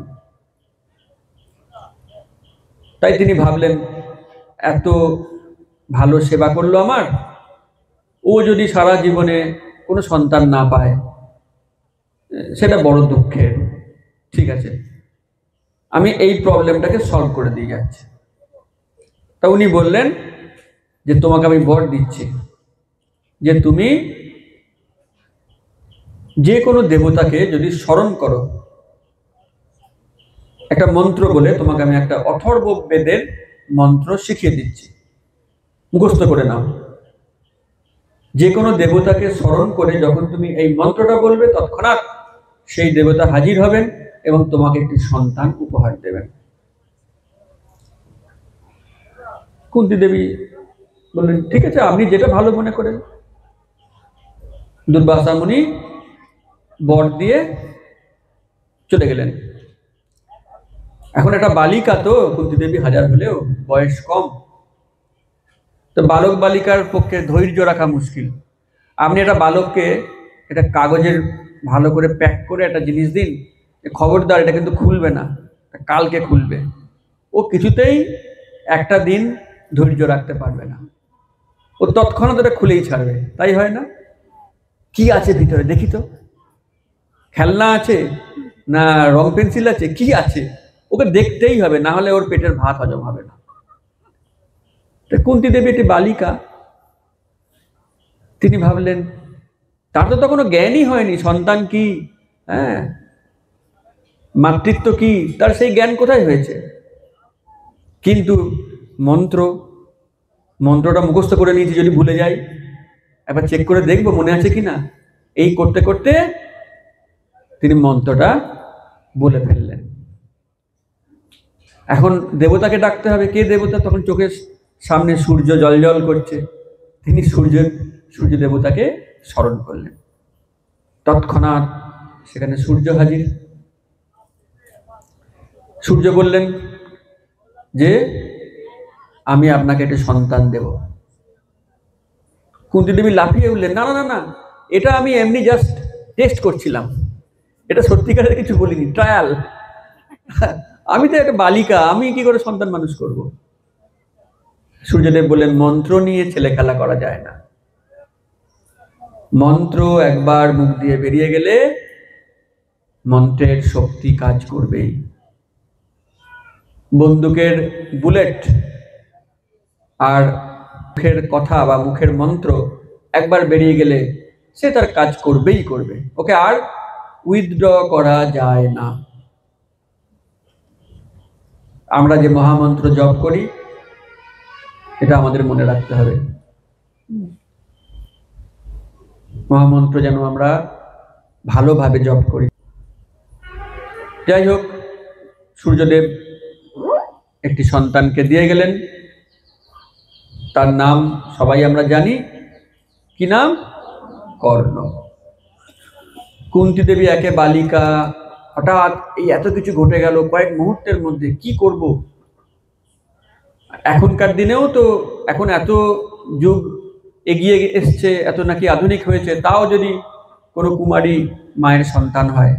তাই তিনি ভাবলেন, এত ভালো সেবা করলো আমার, ও যদি সারা জীবনে কোনো সন্তান না পায় সেটা বড় দুঃখের। ঠিক আছে, আমি এই প্রবলেমটাকে সলভ করে দিয়ে যাচ্ছি। তা উনি বললেন যে তোমাকে আমি বর দিচ্ছি যে তুমি যে কোনো দেবতাকে যদি স্মরণ করো, একটা মন্ত্র বলে তোমাকে আমি একটা অথর্ব বেদের মন্ত্র শিখিয়ে দিচ্ছি, মুখস্থ করে নাও। যে কোনো দেবতাকে স্মরণ করে যখন তুমি এই মন্ত্রটা বলবে, তৎক্ষণাৎ সেই দেবতা হাজির হবেন এবং তোমাকে একটি সন্তান উপহার দেবেন। কুন্তী দেবী বললেন, ঠিক আছে, আপনি যেটা ভালো মনে করেন। দুর্বাসা মুনি বর দিয়ে চলে গেলেন। এখন একটা বালিকা তো, কুন্তী দেবী হাজার হলেও বয়স কম, তো বালক বালিকার পক্ষে ধৈর্য রাখা মুশকিল। আপনি একটা বালককে একটা কাগজের ভালো করে প্যাক করে একটা জিনিস দিন, খবরদার এটা কিন্তু খুলবে না, কালকে খুলবে। ও কিছুতেই একটা দিন ধৈর্য রাখতে পারবে না, ও তৎক্ষণাৎ এটা খুলেই ছাড়বে। তাই হয় না? কি আছে ভিতরে দেখি তো, খেলনা আছে না রং পেন্সিল আছে, কি আছে, ওকে দেখতেই হবে, না হলে ওর পেটের ভাত হজম হবে না। কুন্তী দেবী একটি বালিকা, তিনি ভাবলেন, তার তো কোনো জ্ঞানই হয়নি, সন্তান কি, হ্যাঁ, মাতৃত্ব কি, তার সেই জ্ঞান কোথায় হয়েছে? কিন্তু মন্ত্রটা মুখস্থ করে নিয়েছি, যদি ভুলে যাই একবার চেক করে দেখবো মনে আছে কিনা। এই করতে করতে তিনি মন্ত্রটা বলে ফেললেন। এখন দেবতাকে ডাকতে হবে। কে দেবতা? তখন চোখের সামনে সূর্য জল করছে, তিনি সূর্য দেবতাকে স্মরণ করলেন। তৎক্ষণাৎ সেখানে সূর্য হাজির। সূর্য বললেন যে আমি আপনাকে একটা সন্তান দেব। কুন্তী দেবী লাফিয়ে উঠলেন, না না না না, এটা আমি এমনি জাস্ট টেস্ট করছিলাম, এটা সত্যিকারের কিছু বলিনি, ট্রায়াল। আমি তো একটা বালিকা, আমি কি করে সন্তান মানুষ করব? সূর্যদেব বললেন, মন্ত্র নিয়ে ছেলে খেলা করা যায় না। মন্ত্র একবার মুখ দিয়ে বেরিয়ে গেলে মন্ত্রের শক্তি কাজ করবেই। বন্দুকের বুলেট আর মুখের কথা বা মুখের মন্ত্র একবার বেরিয়ে গেলে সে তার কাজ করবেই করবে, ওকে আর উইথড্র করা যায় না। আমরা যে মহামন্ত্র জপ করি, এটা আমাদের মনে রাখতে হবে। মহামন্ত্র যেন আমরা ভালোভাবে জপ করি। যাই হোক, সূর্যদেব একটি সন্তানকে দিয়ে গেলেন। তার নাম সবাই আমরা জানি, কি নাম? কর্ণ। কুন্তী দেবী একে বালিকা, হঠাৎ এই এত কিছু ঘটে গেল কয়েক মুহূর্তের মধ্যে, কি করব? এখনকার দিনেও তো এখন এত যুগ এগিয়ে এসছে, এত নাকি আধুনিক হয়েছে, তাও যদি কোনো কুমারী মায়ের সন্তান হয়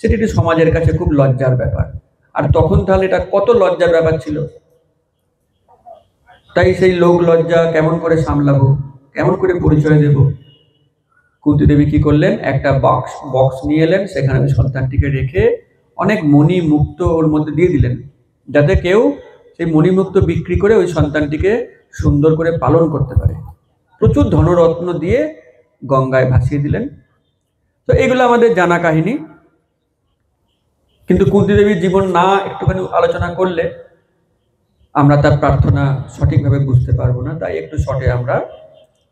সেটি একটি সমাজের কাছে খুব লজ্জার ব্যাপার। আর তখন তাহলে এটা কত লজ্জার ব্যাপার ছিল। তাই সেই লোক লজ্জা কেমন করে সামলাবো, কেমন করে পরিচয় দেব? কুন্তী দেবী কি করলেন, একটা বক্স নিয়ে এলেন, সেখানে ওই সন্তানটিকে রেখে অনেক মণি মুক্ত ওর মধ্যে দিয়ে দিলেন, যাতে কেউ সেই মণিমুক্ত বিক্রি করে ওই সন্তানটিকে সুন্দর করে পালন করতে পারে। প্রচুর ধনরত্ন দিয়ে গঙ্গায় ভাসিয়ে দিলেন। তো এগুলো আমাদের জানা কাহিনী, কিন্তু কুন্তী দেবীর জীবন না একটুখানি আলোচনা করলে আমরা তার প্রার্থনা সঠিকভাবে বুঝতে পারবো না, তাই একটু শর্টে আমরা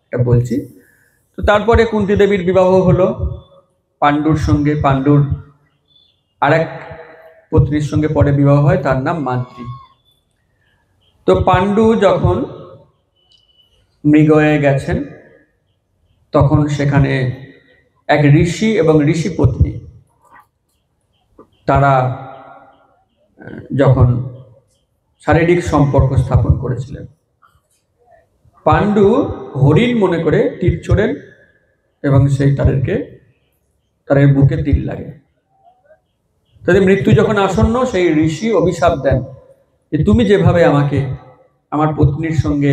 এটা বলছি। তো তারপরে কুন্তী দেবীর বিবাহ হলো পাণ্ডুর সঙ্গে। পাণ্ডুর আরেক পত্নীর সঙ্গে পরে বিবাহ হয়, তার নাম মাদ্রী। তো পাণ্ডু যখন মৃগয়ে গেছেন তখন সেখানে এক ঋষি এবং ঋষি পত্নী তারা যখন শারীরিক সম্পর্ক স্থাপন করেছিলেন, পাণ্ডু হরিণ মনে করে তীর ছোড়েন এবং সেই তাদের বুকে তীর লাগে। তাদের মৃত্যু যখন আসন্ন, সেই ঋষি অভিশাপ দেন যে তুমি যেভাবে আমাকে আমার পত্নীর সঙ্গে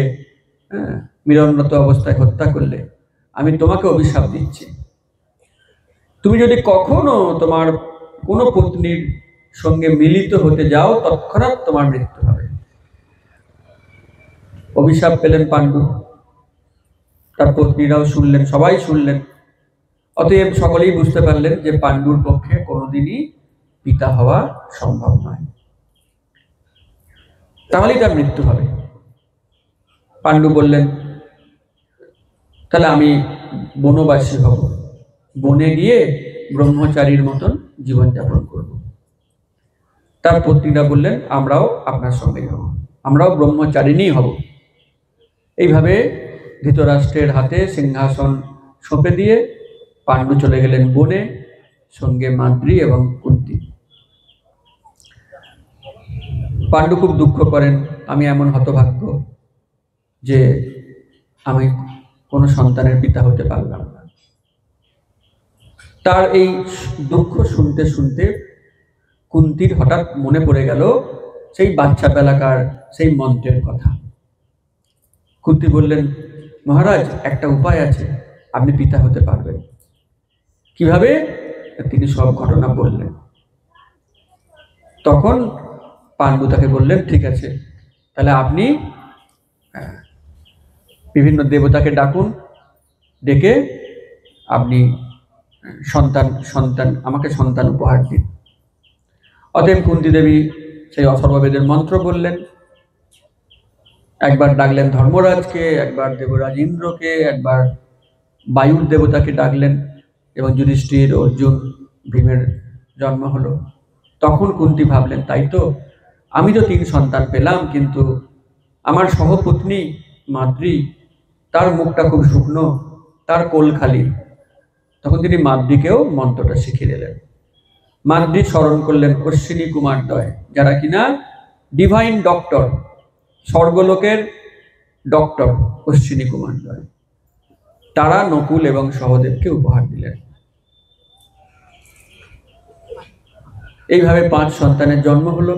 মিলনরত অবস্থায় হত্যা করলে, আমি তোমাকে অভিশাপ দিচ্ছি, তুমি যদি কখনো তোমার কোনো পত্নীর সঙ্গে মিলিত হতে যাও তৎক্ষণাৎ তোমার মৃত্যু হবে। অভিশাপ পেলেন পাণ্ডু, তার পত্নীরাও শুনলেন, সবাই শুনলেন। অতএব সকলেই বুঝতে পারলেন যে পাণ্ডুর পক্ষে কোনোদিনই পিতা হওয়া সম্ভব নয়, তাহলেই তার মৃত্যু হবে। পাণ্ডু বললেন তাহলে আমি বনবাসী হব, বনে গিয়ে ব্রহ্মচারীর মতন জীবনযাপন করব। তার পত্নীরা বললেন আমরাও আপনার সঙ্গে যাব, আমরাও ব্রহ্মচারিণী হব। এইভাবে ধৃতরাষ্ট্রের হাতে সিংহাসন সঁপে দিয়ে পাণ্ডু চলে গেলেন বনে, সঙ্গে মাদ্রী এবং কুন্তী। পাণ্ডু খুব দুঃখ করেন, আমি এমন হতভাগ্য যে আমি কোনো সন্তানের পিতা হতে পারলাম না। তার এই দুঃখ শুনতে শুনতে কুন্তীর হঠাৎ মনে পড়ে গেল সেই বাচ্চা বেলাকার সেই মন্ত্রের কথা। কুন্তী বললেন মহারাজ, একটা উপায় আছে, আপনি পিতা হতে পারবেন। কিভাবে? তিনি সব ঘটনা বললেন। তখন পাণ্ডু তাকে বললেন ঠিক আছে, তাহলে আপনি বিভিন্ন দেবতাকে ডাকুন, ডেকে আপনি আমাকে সন্তান উপহার দিন। অতএব কুন্তী দেবী সেই অথর্ববেদের মন্ত্র বললেন, একবার ডাকলেন ধর্মরাজকে, একবার দেবরাজ ইন্দ্রকে, একবার বায়ুর দেবতাকে ডাকলেন, এবং যুধিষ্ঠির, অর্জুন, ভীমের জন্ম হলো। তখন কুন্তী ভাবলেন তাই তো, আমি তো 3 সন্তান পেলাম, কিন্তু আমার সহপত্নী মাদ্রী, তার মুখটা খুব শুকনো, তার কোল খালি। তখন তিনি মাদ্রীকেও মন্ত্রটা শিখিয়ে দিলেন। মাদ্রী স্মরণ করলেন অশ্বিনী কুমারদ্বয়, যারা কিনা ডিভাইন ডক্টর, স্বর্গলোকের ডক্টর অশ্বিনী কুমারদ্বয়, তারা নকুল এবং সহদেবকে উপহার দিলেন। এইভাবে 5 সন্তানের জন্ম হলো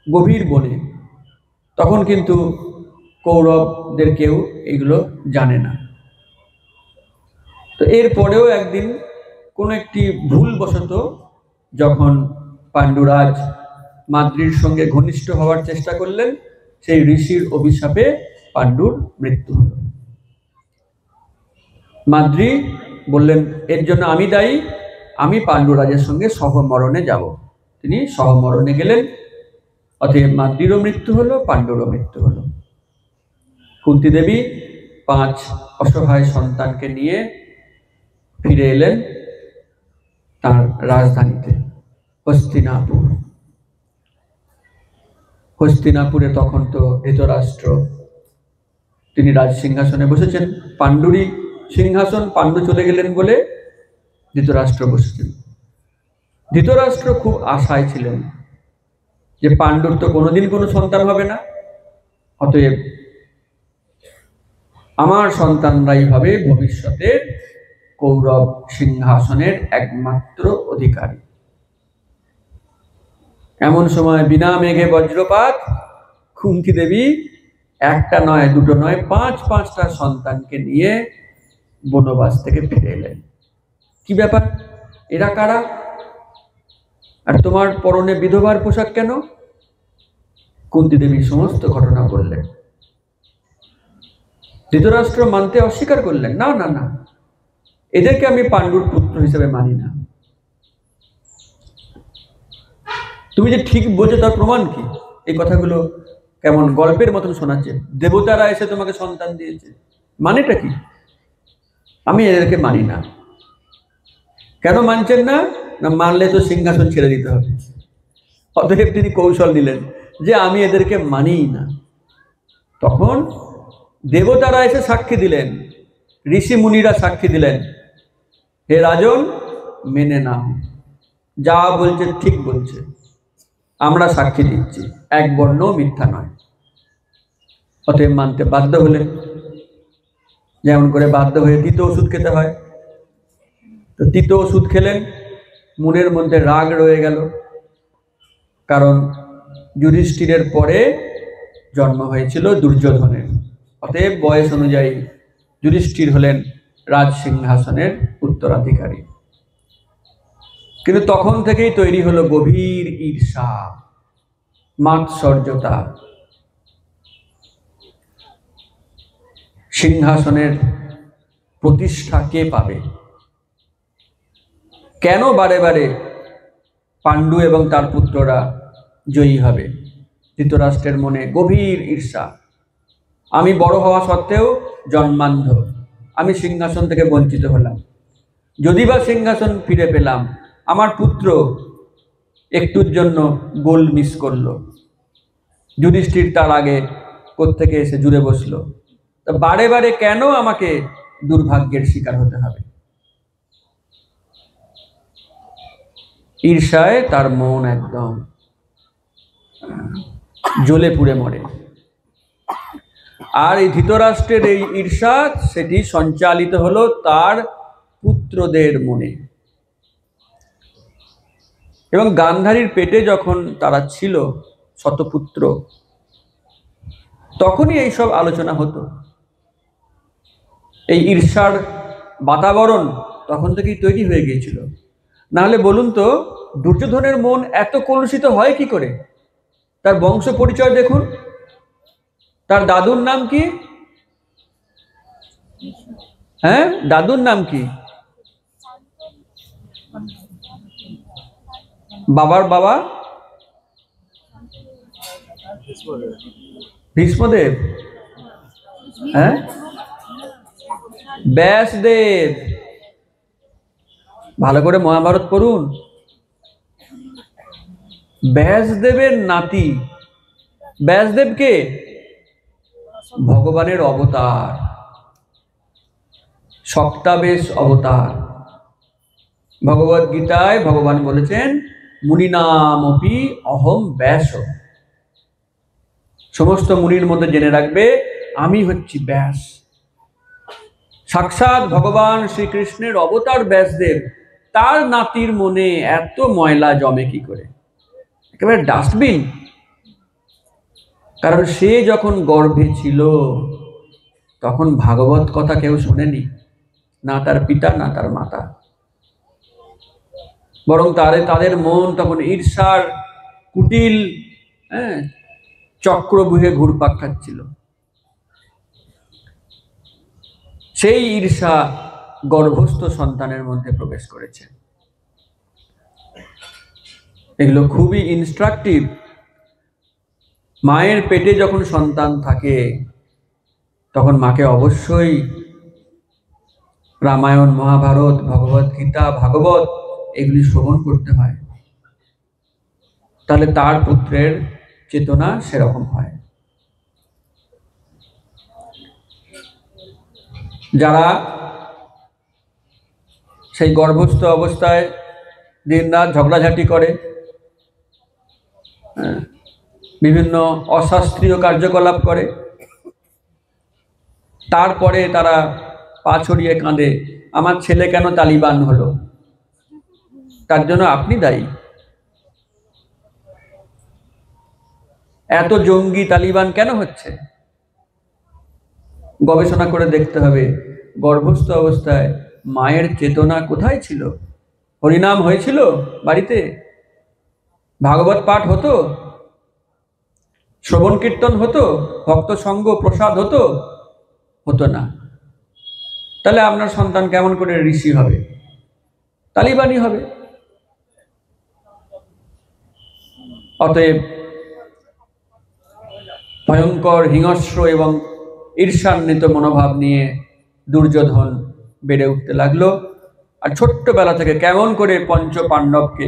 গভীর বনে। তখন কিন্তু কৌরবদের কেউ এগুলো জানে না। তো এরপরেও একদিন কোন একটি ভুলবশত যখন পাণ্ডুরাজ মাদ্রীর সঙ্গে ঘনিষ্ঠ হওয়ার চেষ্টা করলেন, সেই ঋষির অভিশাপে পাণ্ডুর মৃত্যু হল। মাদ্রী বললেন এর জন্য আমি দায়ী, আমি পাণ্ডুরাজের সঙ্গে সহমরণে যাব। তিনি সহমরণে গেলেন। অতএব মাদ্রীরও মৃত্যু হলো, পাণ্ডুরও মৃত্যু হলো। কুন্তী দেবী 5 অসহায় সন্তানকে নিয়ে ফিরে এলেন তার রাজধানীতে হস্তিনাপুর। হস্তিনাপুরে তখন তো ধৃতরাষ্ট্র, তিনি রাজ সিংহাসনে বসেছেন। পাণ্ডুরই সিংহাসন, পাণ্ডু চলে গেলেন বলে ধৃতরাষ্ট্র বসেছেন। ধৃতরাষ্ট্র খুব আশায় ছিলেন যে পাণ্ডুর তো কোনোদিন কোনো সন্তান হবে না, অতএব আমার সন্তানরাই হবে ভবিষ্যতের কৌরব সিংহাসনের একমাত্র অধিকারী। এমন সময় বিনা মেঘে বজ্রপাত, কুন্তী দেবী একটা নয়, দুটো নয়, পাঁচটা সন্তানকে নিয়ে বনবাস থেকে ফিরে এলেন। কি ব্যাপার, এরা কারা? আর তোমার পরনে বিধবার পোশাক কেন? কুন্তী দেবী সমস্ত ঘটনা বললেন। ধৃতরাষ্ট্র মানতে অস্বীকার করলেন, না না না, এদেরকে আমি পাণ্ডুর পুত্র হিসেবে মানি না। তুমি যে ঠিক বোঝো তার প্রমাণ কি? এই কথাগুলো কেমন গল্পের মতন শোনাচ্ছে। দেবতারা এসে তোমাকে সন্তান দিয়েছে, মানেটা কি? আমি এদেরকে মানি না। কেন মানছেন না? না মানলে তো সিংহাসন ছেড়ে দিতে হবে। অতএব তিনি কৌশল নিলেন যে আমি এদেরকে মানিই না। তখন দেবতারা এসে সাক্ষী দিলেন, ঋষি মুনিরা সাক্ষী দিলেন, হে রাজন, মেনে নাও, যা বলছে ঠিক বলছে, আমরা সাক্ষী দিচ্ছি, এক বর্ণ মিথ্যা নয়। অতএব মানতে বাধ্য হলেন। যেমন করে বাধ্য হয়ে তিতো ওষুধ খেতে হয়, তো তিতো ওষুধ খেলেন, মনের মধ্যে রাগ রয়ে গেল, কারণ যুধিষ্ঠিরের পরে জন্ম হয়েছিল দুর্যোধনের। অতএব বয়স অনুযায়ী যুধিষ্ঠির হলেন রাজ সিংহাসনের উত্তরাধিকারী। কিন্তু তখন থেকেই তৈরি হলো গভীর ঈর্ষা, মাৎসর্যতা। সিংহাসনের প্রতিষ্ঠা কে পাবে? কেন বারে বারে পাণ্ডু এবং তার পুত্ররা জয়ী হবে? ধৃতরাষ্ট্রের মনে গভীর ঈর্ষা। আমি বড় হওয়া সত্ত্বেও জন্মান্ধ, আমি সিংহাসন থেকে বঞ্চিত হলাম। যদি বা সিংহাসন ফিরে পেলাম, আমার পুত্র একটুর জন্য গোল মিস করলো, যুধিষ্ঠির তার আগে কোত্থেকে এসে জুড়ে বসলো। তো বারে বারে কেন আমাকে দুর্ভাগ্যের শিকার হতে হবে? ঈর্ষায় তার মন একদম জ্বলে পুড়ে মরে। আর এই ধৃতরাষ্ট্রের এই ঈর্ষা, সেটি সঞ্চালিত হলো তার পুত্রদের মনে। এবং গান্ধারীর পেটে যখন তারা ছিল শতপুত্র, তখনই এইসব আলোচনা হতো। এই ঈর্ষার বাতাবরণ তখন থেকেই তৈরি হয়ে গিয়েছিল। নাহলে বলুন তো, দুর্যোধনের মন এত কলুষিত হয় কি করে? তার বংশ পরিচয় দেখুন। তার দাদুর নাম কি? হ্যাঁ, দাদুর নাম কি? বাবার বাবা ভীষ্মদেব। হ্যাঁ, ব্যাসদেব। ভালো করে মহাভারত পড়ুন। ব্যাসদেবের নাতি। ব্যাসদেবকে ভগবানের অবতার, সপ্তাবেশ অবতার। ভগবদ গীতায় ভগবান বলেছেন, মুনিনামপি অহম ব্যাস। সমস্ত মুনির মধ্যে জেনে রাখবে, আমি হচ্ছি ব্যাস। সাক্ষাৎ ভগবান শ্রীকৃষ্ণের অবতার ব্যাসদেব, তার নাতির মনে এত ময়লা জমে কি করে? একেবারে ডাস্টবিন। কারণ সে যখন গর্ভে ছিল তখন ভাগবত কথা কেউ শোনেনি, না তার পিতা না তার মাতা। বরং তাদের মন তখন ঈর্ষার কুটিল চক্রব্যূহে ঘুরপাক খাচ্ছিল। সেই ঈর্ষা গর্ভস্থ সন্তানের মধ্যে প্রবেশ করেছে। এগুলো খুবই ইনস্ট্রাকটিভ। মায়ের পেটে যখন সন্তান থাকে তখন মাকে অবশ্যই রামায়ণ, মহাভারত, ভগবত গীতা, ভাগবত এগুলি শ্রবণ করতে হয়। তাহলে তার পুত্রের চেতনা সেরকম হয়। যারা সেই গর্ভস্থ অবস্থায় দিন রাত ঝগড়াঝাটি করে, বিভিন্ন অশাস্ত্রীয় কার্যকলাপ করে, তারপরে তারা পা ছড়িয়ে কাঁদে, আমার ছেলে কেন তালিবান হলো, তার জন্য আপনি দায়ী। এত জঙ্গি তালিবান কেন হচ্ছে? গবেষণা করে দেখতে হবে গর্ভস্থ অবস্থায় মায়ের চেতনা কোথায় ছিল। হরিনাম হয়েছিল বাড়িতে, ভাগবত পাঠ হতো, শ্রবণ কীর্তন হতো, ভক্ত সঙ্গ প্রসাদ হতো? হতো না। তাহলে আপনার সন্তান কেমন করে ঋষি হবে? তালিবানি হবে। অতএব ভয়ঙ্কর হিংস্র এবং ঈর্ষান্বিত মনোভাব নিয়ে দুর্যোধন বেড়ে উঠতে লাগলো। আর ছোট্টবেলা থেকে কেমন করে পঞ্চ পাণ্ডবকে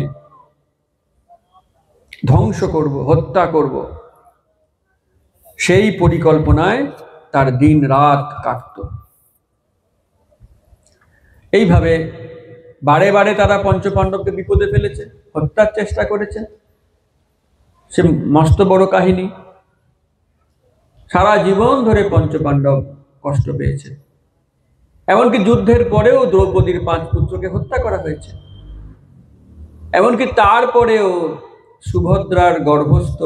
ধ্বংস করব, হত্যা করব, সেই পরিকল্পনায় তার দিন রাত কাটত। এইভাবে বারে বারে তারা পঞ্চপাণ্ডবকে বিপদে ফেলেছে, হত্যার চেষ্টা করেছে। সে মস্ত বড় কাহিনী। সারা জীবন ধরে পঞ্চপাণ্ডব কষ্ট পেয়েছে। এমনকি যুদ্ধের পরেও দ্রৌপদীর 5 পুত্রকে হত্যা করা হয়েছে। এমনকি তারপরেও সুভদ্রার গর্ভস্থ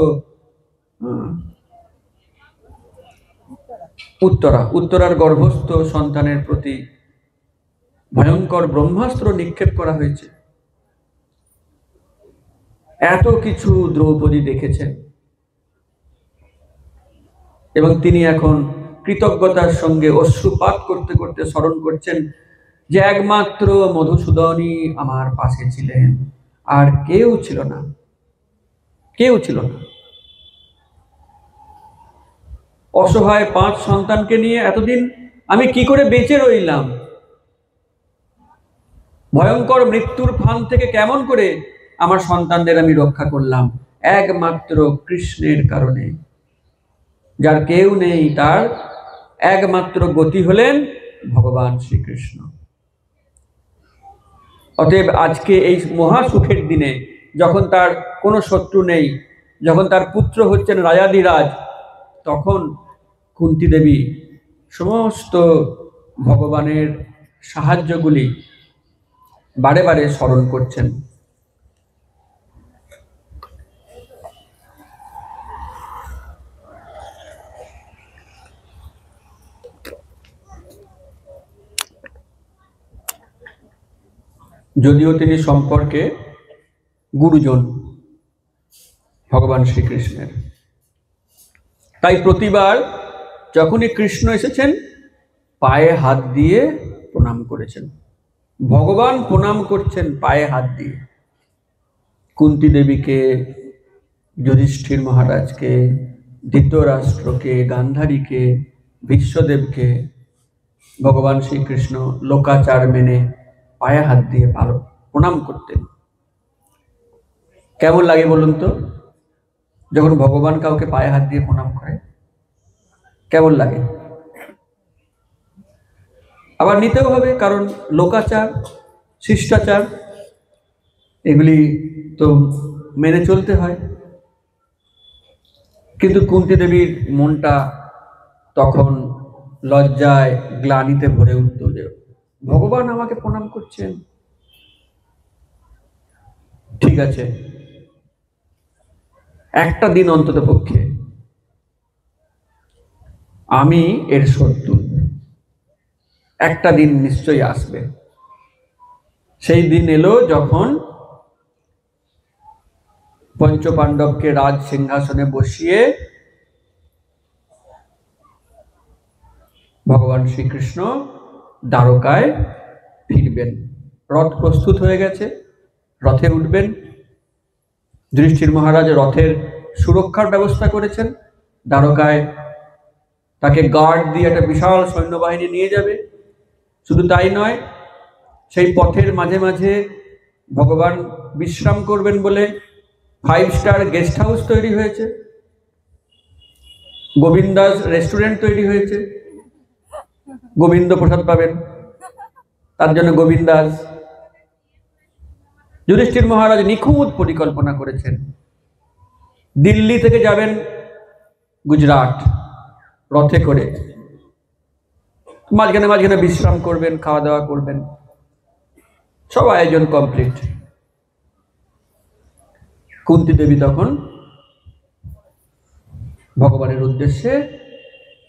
উত্তরার গর্ভস্থ সন্তানের প্রতি ভয়ঙ্কর ব্রহ্মাস্ত্র নিক্ষেপ করা হয়েছে। এত কিছু দ্রৌপদী দেখেছেন এবং তিনি এখন কৃতজ্ঞতার সঙ্গে অশ্রুপাত করতে করতে স্মরণ করছেন যে একমাত্র মধুসূদনই আমার পাশে ছিলেন, আর কেউ ছিল না, কেউ ছিল না। অসহায় 5 সন্তানকে নিয়ে এতদিন আমি কি করে বেঁচে রইলাম? ভয়ঙ্কর মৃত্যুর ফান থেকে কেমন করে আমার সন্তানদের আমি রক্ষা করলাম? একমাত্র কৃষ্ণের কারণে। যার কেউ নেই, তার একমাত্র গতি হলেন ভগবান শ্রীকৃষ্ণ। অতএব আজকে এই মহা সুখের দিনে, যখন তার কোনো শত্রু নেই, যখন তার পুত্র হচ্ছেন রাজাধিরাজ, তখন কুন্তী দেবী সমস্ত ভগবানের সাহায্যগুলি বারে বারে স্মরণ করছেন। যদিও তিনি সম্পর্কে গুরুজন ভগবান শ্রীকৃষ্ণের, তাই প্রতিবার যখনই কৃষ্ণ এসেছেন পায়ে হাত দিয়ে প্রণাম করেছেন। ভগবান প্রণাম করছেন পায়ে হাত দিয়ে। কুন্তী দেবীকে, যুধিষ্ঠির মহারাজকে, ধৃতরাষ্ট্রকে, গান্ধারীকে, ভীষ্মদেবকে ভগবান শ্রীকৃষ্ণ লোকাচার মেনে পায়ে হাত দিয়ে প্রণাম করতেন। কেমন লাগে বলুন তো, যখন ভগবান কাউকে পায়ে হাত দিয়ে প্রণাম করে? কেমন লাগে? আবার নিতেও হবে, কারণ লোকাচার, শিষ্টাচার, এগুলি তো মেনে চলতে হয়। কিন্তু কুন্তী দেবীর মনটা তখন লজ্জায়, গ্লানিতে ভরে উঠত যে ভগবান আমাকে প্রণাম করছেন। ঠিক আছে, একটা দিন অন্তত পক্ষে আমি এর শোধ তুলব। একটা দিন নিশ্চয়ই আসবে। সেই দিন এলো যখন পঞ্চপাণ্ডবকে রাজ সিংহাসনে বসিয়ে ভগবান শ্রীকৃষ্ণ দ্বারকায় ফিরবেন। রথ প্রস্তুত হয়ে গেছে, রথে উঠবেন। যুধিষ্ঠির মহারাজ রথের সুরক্ষার ব্যবস্থা করেছেন। দ্বারকায় তাকে গার্ড দিয়ে একটা বিশাল সৈন্যবাহিনী নিয়ে যাবে। শুধু তাই নয়, সেই পথের মাঝে মাঝে ভগবান বিশ্রাম করবেন বলে 5 স্টার গেস্ট হাউস তৈরি হয়েছে, গোবিন্দাস রেস্টুরেন্ট তৈরি হয়েছে। গোবিন্দ প্রসাদ পাবেন, তার জন্য গোবিন্দাস। যুধিষ্ঠির মহারাজ নিখুঁত পরিকল্পনা করেছেন দিল্লি থেকে যাবেন গুজরাট রথে করে, মাঝখানে মাঝখানে বিশ্রাম করবেন, খাওয়া দাওয়া করবেন, সব আয়োজন কমপ্লিট। কুন্তী দেবী তখন ভগবানের উদ্দেশ্যে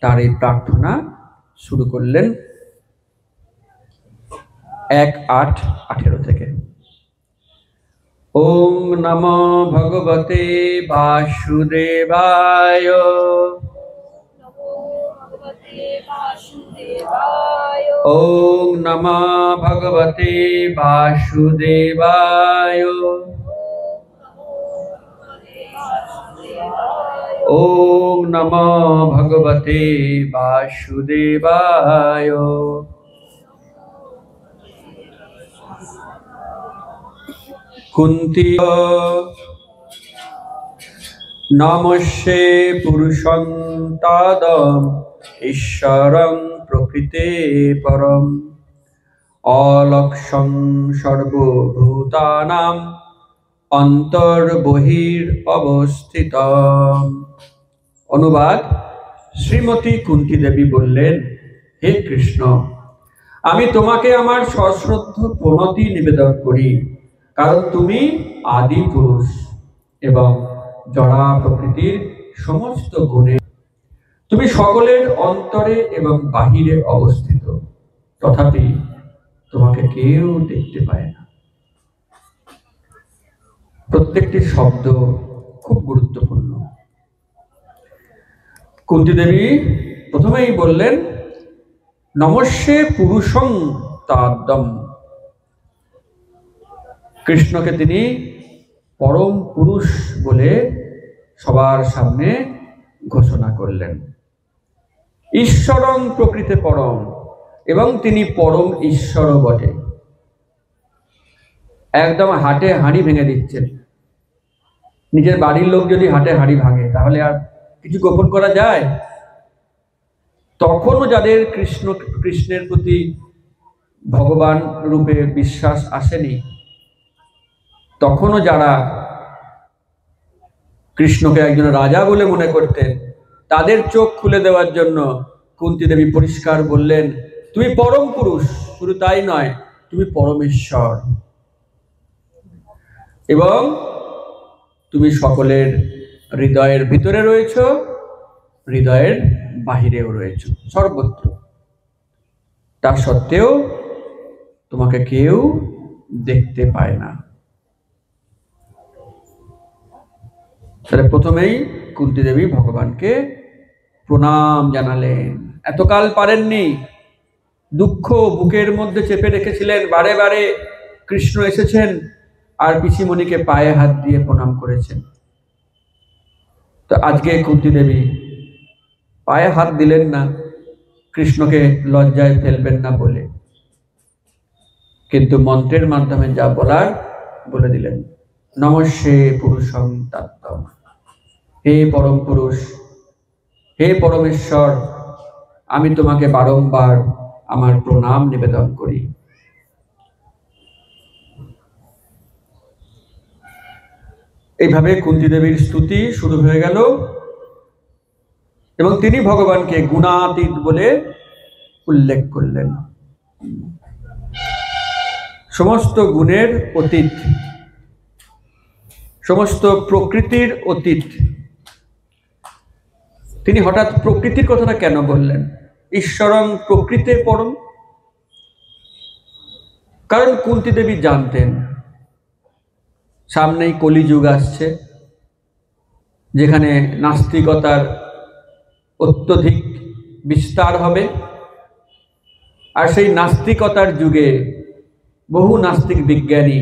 তার এই প্রার্থনা শুরু করলেন 1:8:18 থেকে। ওম নমো ভগবতে বাসুদেবায়। ওম নমো ভগবতে বাসুদেবায়। ওম নমো ভগবতে বাসুদেবায়। কুন্তী নমস্যে পুরুষং তাদম ঈশ্বরং প্রকৃতে পরম অলক্ষং সর্বভূতানাম অন্তর্বহির অবস্থিত। অনুবাদ: শ্রীমতী কুন্তী দেবী বললেন, হে কৃষ্ণ, আমি তোমাকে আমার সশ্রদ্ধ প্রণতি নিবেদন করি, কারণ তুমি আদি পুরুষ এবং জড়া প্রকৃতির সমস্ত গুণে তুমি সকলের অন্তরে এবং বাহিরে অবস্থিত, তথাপি তোমাকে কেউ দেখতে পায় না। প্রত্যেকটি শব্দ খুব গুরুত্বপূর্ণ। কুন্তী দেবী প্রথমেই বললেন, নমস্যে পুরুষং তাদম। কৃষ্ণকে তিনি পরম পুরুষ বলে সবার সামনে ঘোষণা করলেন। ঈশ্বরং প্রকৃতে পরম, এবং তিনি পরম ঈশ্বরও বটে। একদম হাটে হাঁড়ি ভেঙে দিচ্ছেন। নিজের বাড়ির লোক যদি হাটে হাঁড়ি ভাঙে তাহলে আর কিছু গোপন করা যায়? তখনও যাদের কৃষ্ণের প্রতি ভগবান রূপে বিশ্বাস আসেনি, তখনও যারা কৃষ্ণকে একজন রাজা বলে মনে করতেন, তাদের চোখ খুলে দেওয়ার জন্য কুন্তী দেবী পরিষ্কার বললেন, তুমি পরম পুরুষ, শুধু তাই নয়, তুমি পরমেশ্বর, এবং তুমি সকলের হৃদয়ের ভিতরে রয়েছ, হৃদয়ের বাহিরেও রয়েছ, সর্বত্র। তা সত্ত্বেও তোমাকে কেউ দেখতে পায় না। তাহলে প্রথমেই কুন্তী দেবী ভগবানকে প্রণাম জানালেন। এতকাল পারেননি, দুঃখ বুকের মধ্যে চেপে রেখেছিলেন, বারে বারে কৃষ্ণ এসেছেন আর পিসিমণিকে পায়ে হাত দিয়ে প্রণাম করেছেন। তো আজকে কুন্তী দেবী পায়ে হাত দিলেন না, কৃষ্ণকে লজ্জায় ফেলবেন না বলে, কিন্তু মন্ত্রের মাধ্যমে যা বলার বলে দিলেন। নমস্যে পুরুষং তাত্তম। হে পরম পুরুষ, হে পরমেশ্বর, আমি তোমাকে বারংবার আমার প্রণাম নিবেদন করি। এইভাবে কুন্তী দেবীর স্তুতি শুরু হয়ে গেল, এবং তিনি ভগবানকে গুণাতীত বলে উল্লেখ করলেন। সমস্ত গুণের অতীত, সমস্ত প্রকৃতির অতীত। তিনি হঠাৎ প্রকৃতির কথাটা কেন বললেন? ঈশ্বরং প্রকৃতে পরম। কারণ কুন্তী দেবী জানতেন সামনেই কলিযুগ আসছে, যেখানে নাস্তিকতার অত্যধিক বিস্তার হবে। আর সেই নাস্তিকতার যুগে বহু নাস্তিক বিজ্ঞানী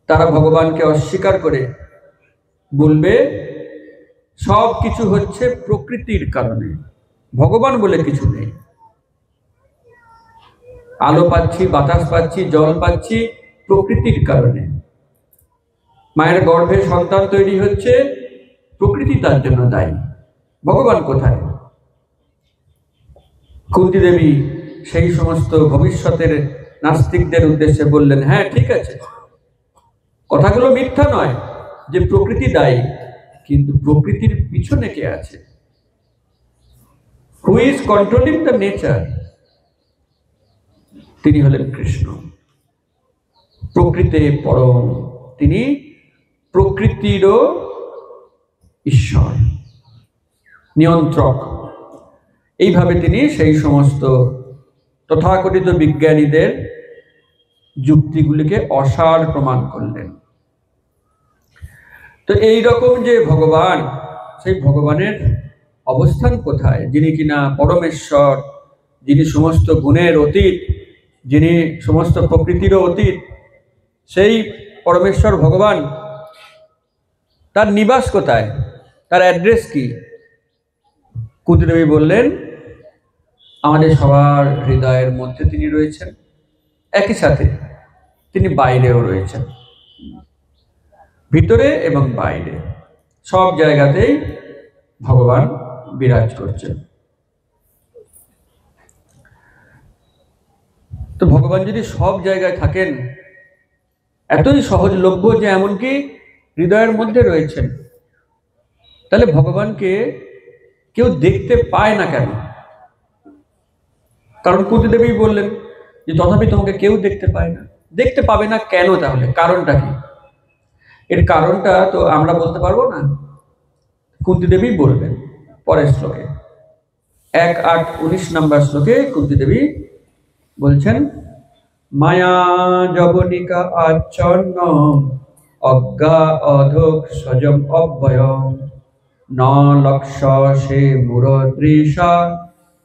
তারা ভগবানকে অস্বীকার করে বলবে সব কিছু হচ্ছে প্রকৃতির কারণে, ভগবান বলে কিছু নেই। আলো পাচ্ছি, বাতাস পাচ্ছি, জল পাচ্ছি প্রকৃতির কারণে। মায়ের গর্ভে সন্তান তৈরি হচ্ছে, প্রকৃতি তার জন্য দায়ী, ভগবান কোথায়? কুন্তী দেবী সেই সমস্ত ভবিষ্যতের নাস্তিকদের উদ্দেশ্যে বললেন, হ্যাঁ ঠিক আছে, কথাগুলো মিথ্যা নয় যে প্রকৃতি দায়ী, কিন্তু প্রকৃতির পিছনে কে আছে? Who is controlling the nature? তিনি হলেন কৃষ্ণ, প্রকৃতে পরম। তিনি প্রকৃতিরও ঈশ্বর, নিয়ন্ত্রক। এইভাবে তিনি সেই সমস্ত তথাকথিত বিজ্ঞানীদের যুক্তিগুলিকে অসার প্রমাণ করলেন। তো এই রকম যে ভগবান, সেই ভগবানের অবস্থান কোথায়? যিনি কিনা পরমেশ্বর, যিনি সমস্ত গুণের অতীত, যিনি সমস্ত প্রকৃতিরও অতীত, সেই পরমেশ্বর ভগবান, তার নিবাস কোথায়? তার অ্যাড্রেস কি? কুন্তীদেবী বললেন, আমাদের সবার হৃদয়ের মধ্যে তিনি রয়েছেন, একই সাথে তিনি বাইরেও রয়েছেন, ভিতরে এবং বাইরে সব জায়গাতেই ভগবান বিরাজ করছেন। তো ভগবান যদি সব জায়গায় থাকেন, এতই সহজলভ্য যে এমনকি হৃদয়ের মধ্যে রয়েছেন, তাহলে ভগবানকে কেউ দেখতে পায় না কেন? কারণ কুন্তীদেবী বললেন যে তথাপি তোমাকে কেউ দেখতে পায় না। দেখতে পাবে না কেন? তাহলে কারণটা কি? এর কারণটা তো আমরা বলতে পারবো না, কুন্তীদেবী বলবেন পরের শ্লোকে। 1:8-19 নম্বর শ্লোকে কুন্তীদেবী বলছেন, মায়া জবনিকা আচ্ছন্ন অজ্ঞা অধোক সজম অব্যয়ম ন লক্ষ সে মুরদৃশা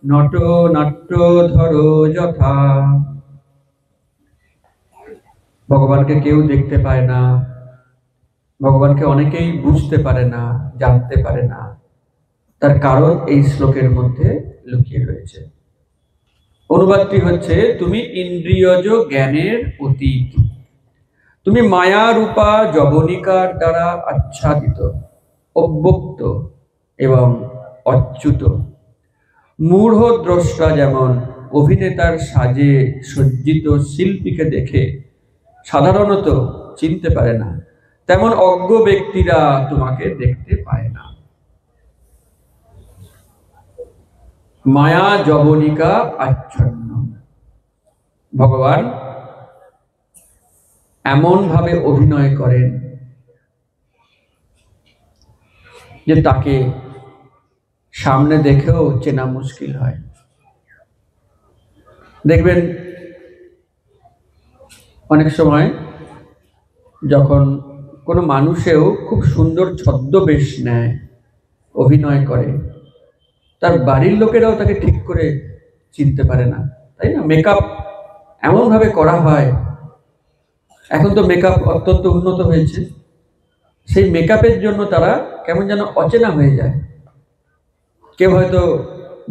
নট নাট্য ধরো যথা। ভগবানকে কেউ দেখতে পায় না, ভগবানকে অনেকেই বুঝতে পারে না, জানতে পারে না। তার কারণ এই শ্লোকের মধ্যে লুকিয়ে রয়েছে। অনুবাদটি হচ্ছে, তুমি ইন্দ্রিয়জ জ্ঞানের অতীত, তুমি মায়া রূপা যবনিকার দ্বারা আচ্ছাদিত, অব্যক্ত এবং অচ্যুত। মূঢ় দ্রষ্টা যেমন অভিনেতার সাজে সজ্জিত শিল্পীকে দেখে সাধারণত চিনতে পারে না, তেমন অজ্ঞ ব্যক্তিরা তোমাকে দেখতে পায় না। মায়া যবনিকা আচ্ছন্ন। ভগবান এমন ভাবে অভিনয় করেন যে তাকে সামনে দেখেও চেনা মুশকিল হয়। দেখবেন অনেক সময় যখন কোনো মানুষেও খুব সুন্দর ছদ্মবেশ নেয়, অভিনয় করে, তার বাড়ির লোকেরাও তাকে ঠিক করে চিনতে পারে না, তাই না? মেকআপ এমনভাবে করা হয়, এখন তো মেকআপ অত্যন্ত উন্নত হয়েছে, সেই মেকআপের জন্য তারা কেমন যেন অচেনা হয়ে যায়। কেউ হয়তো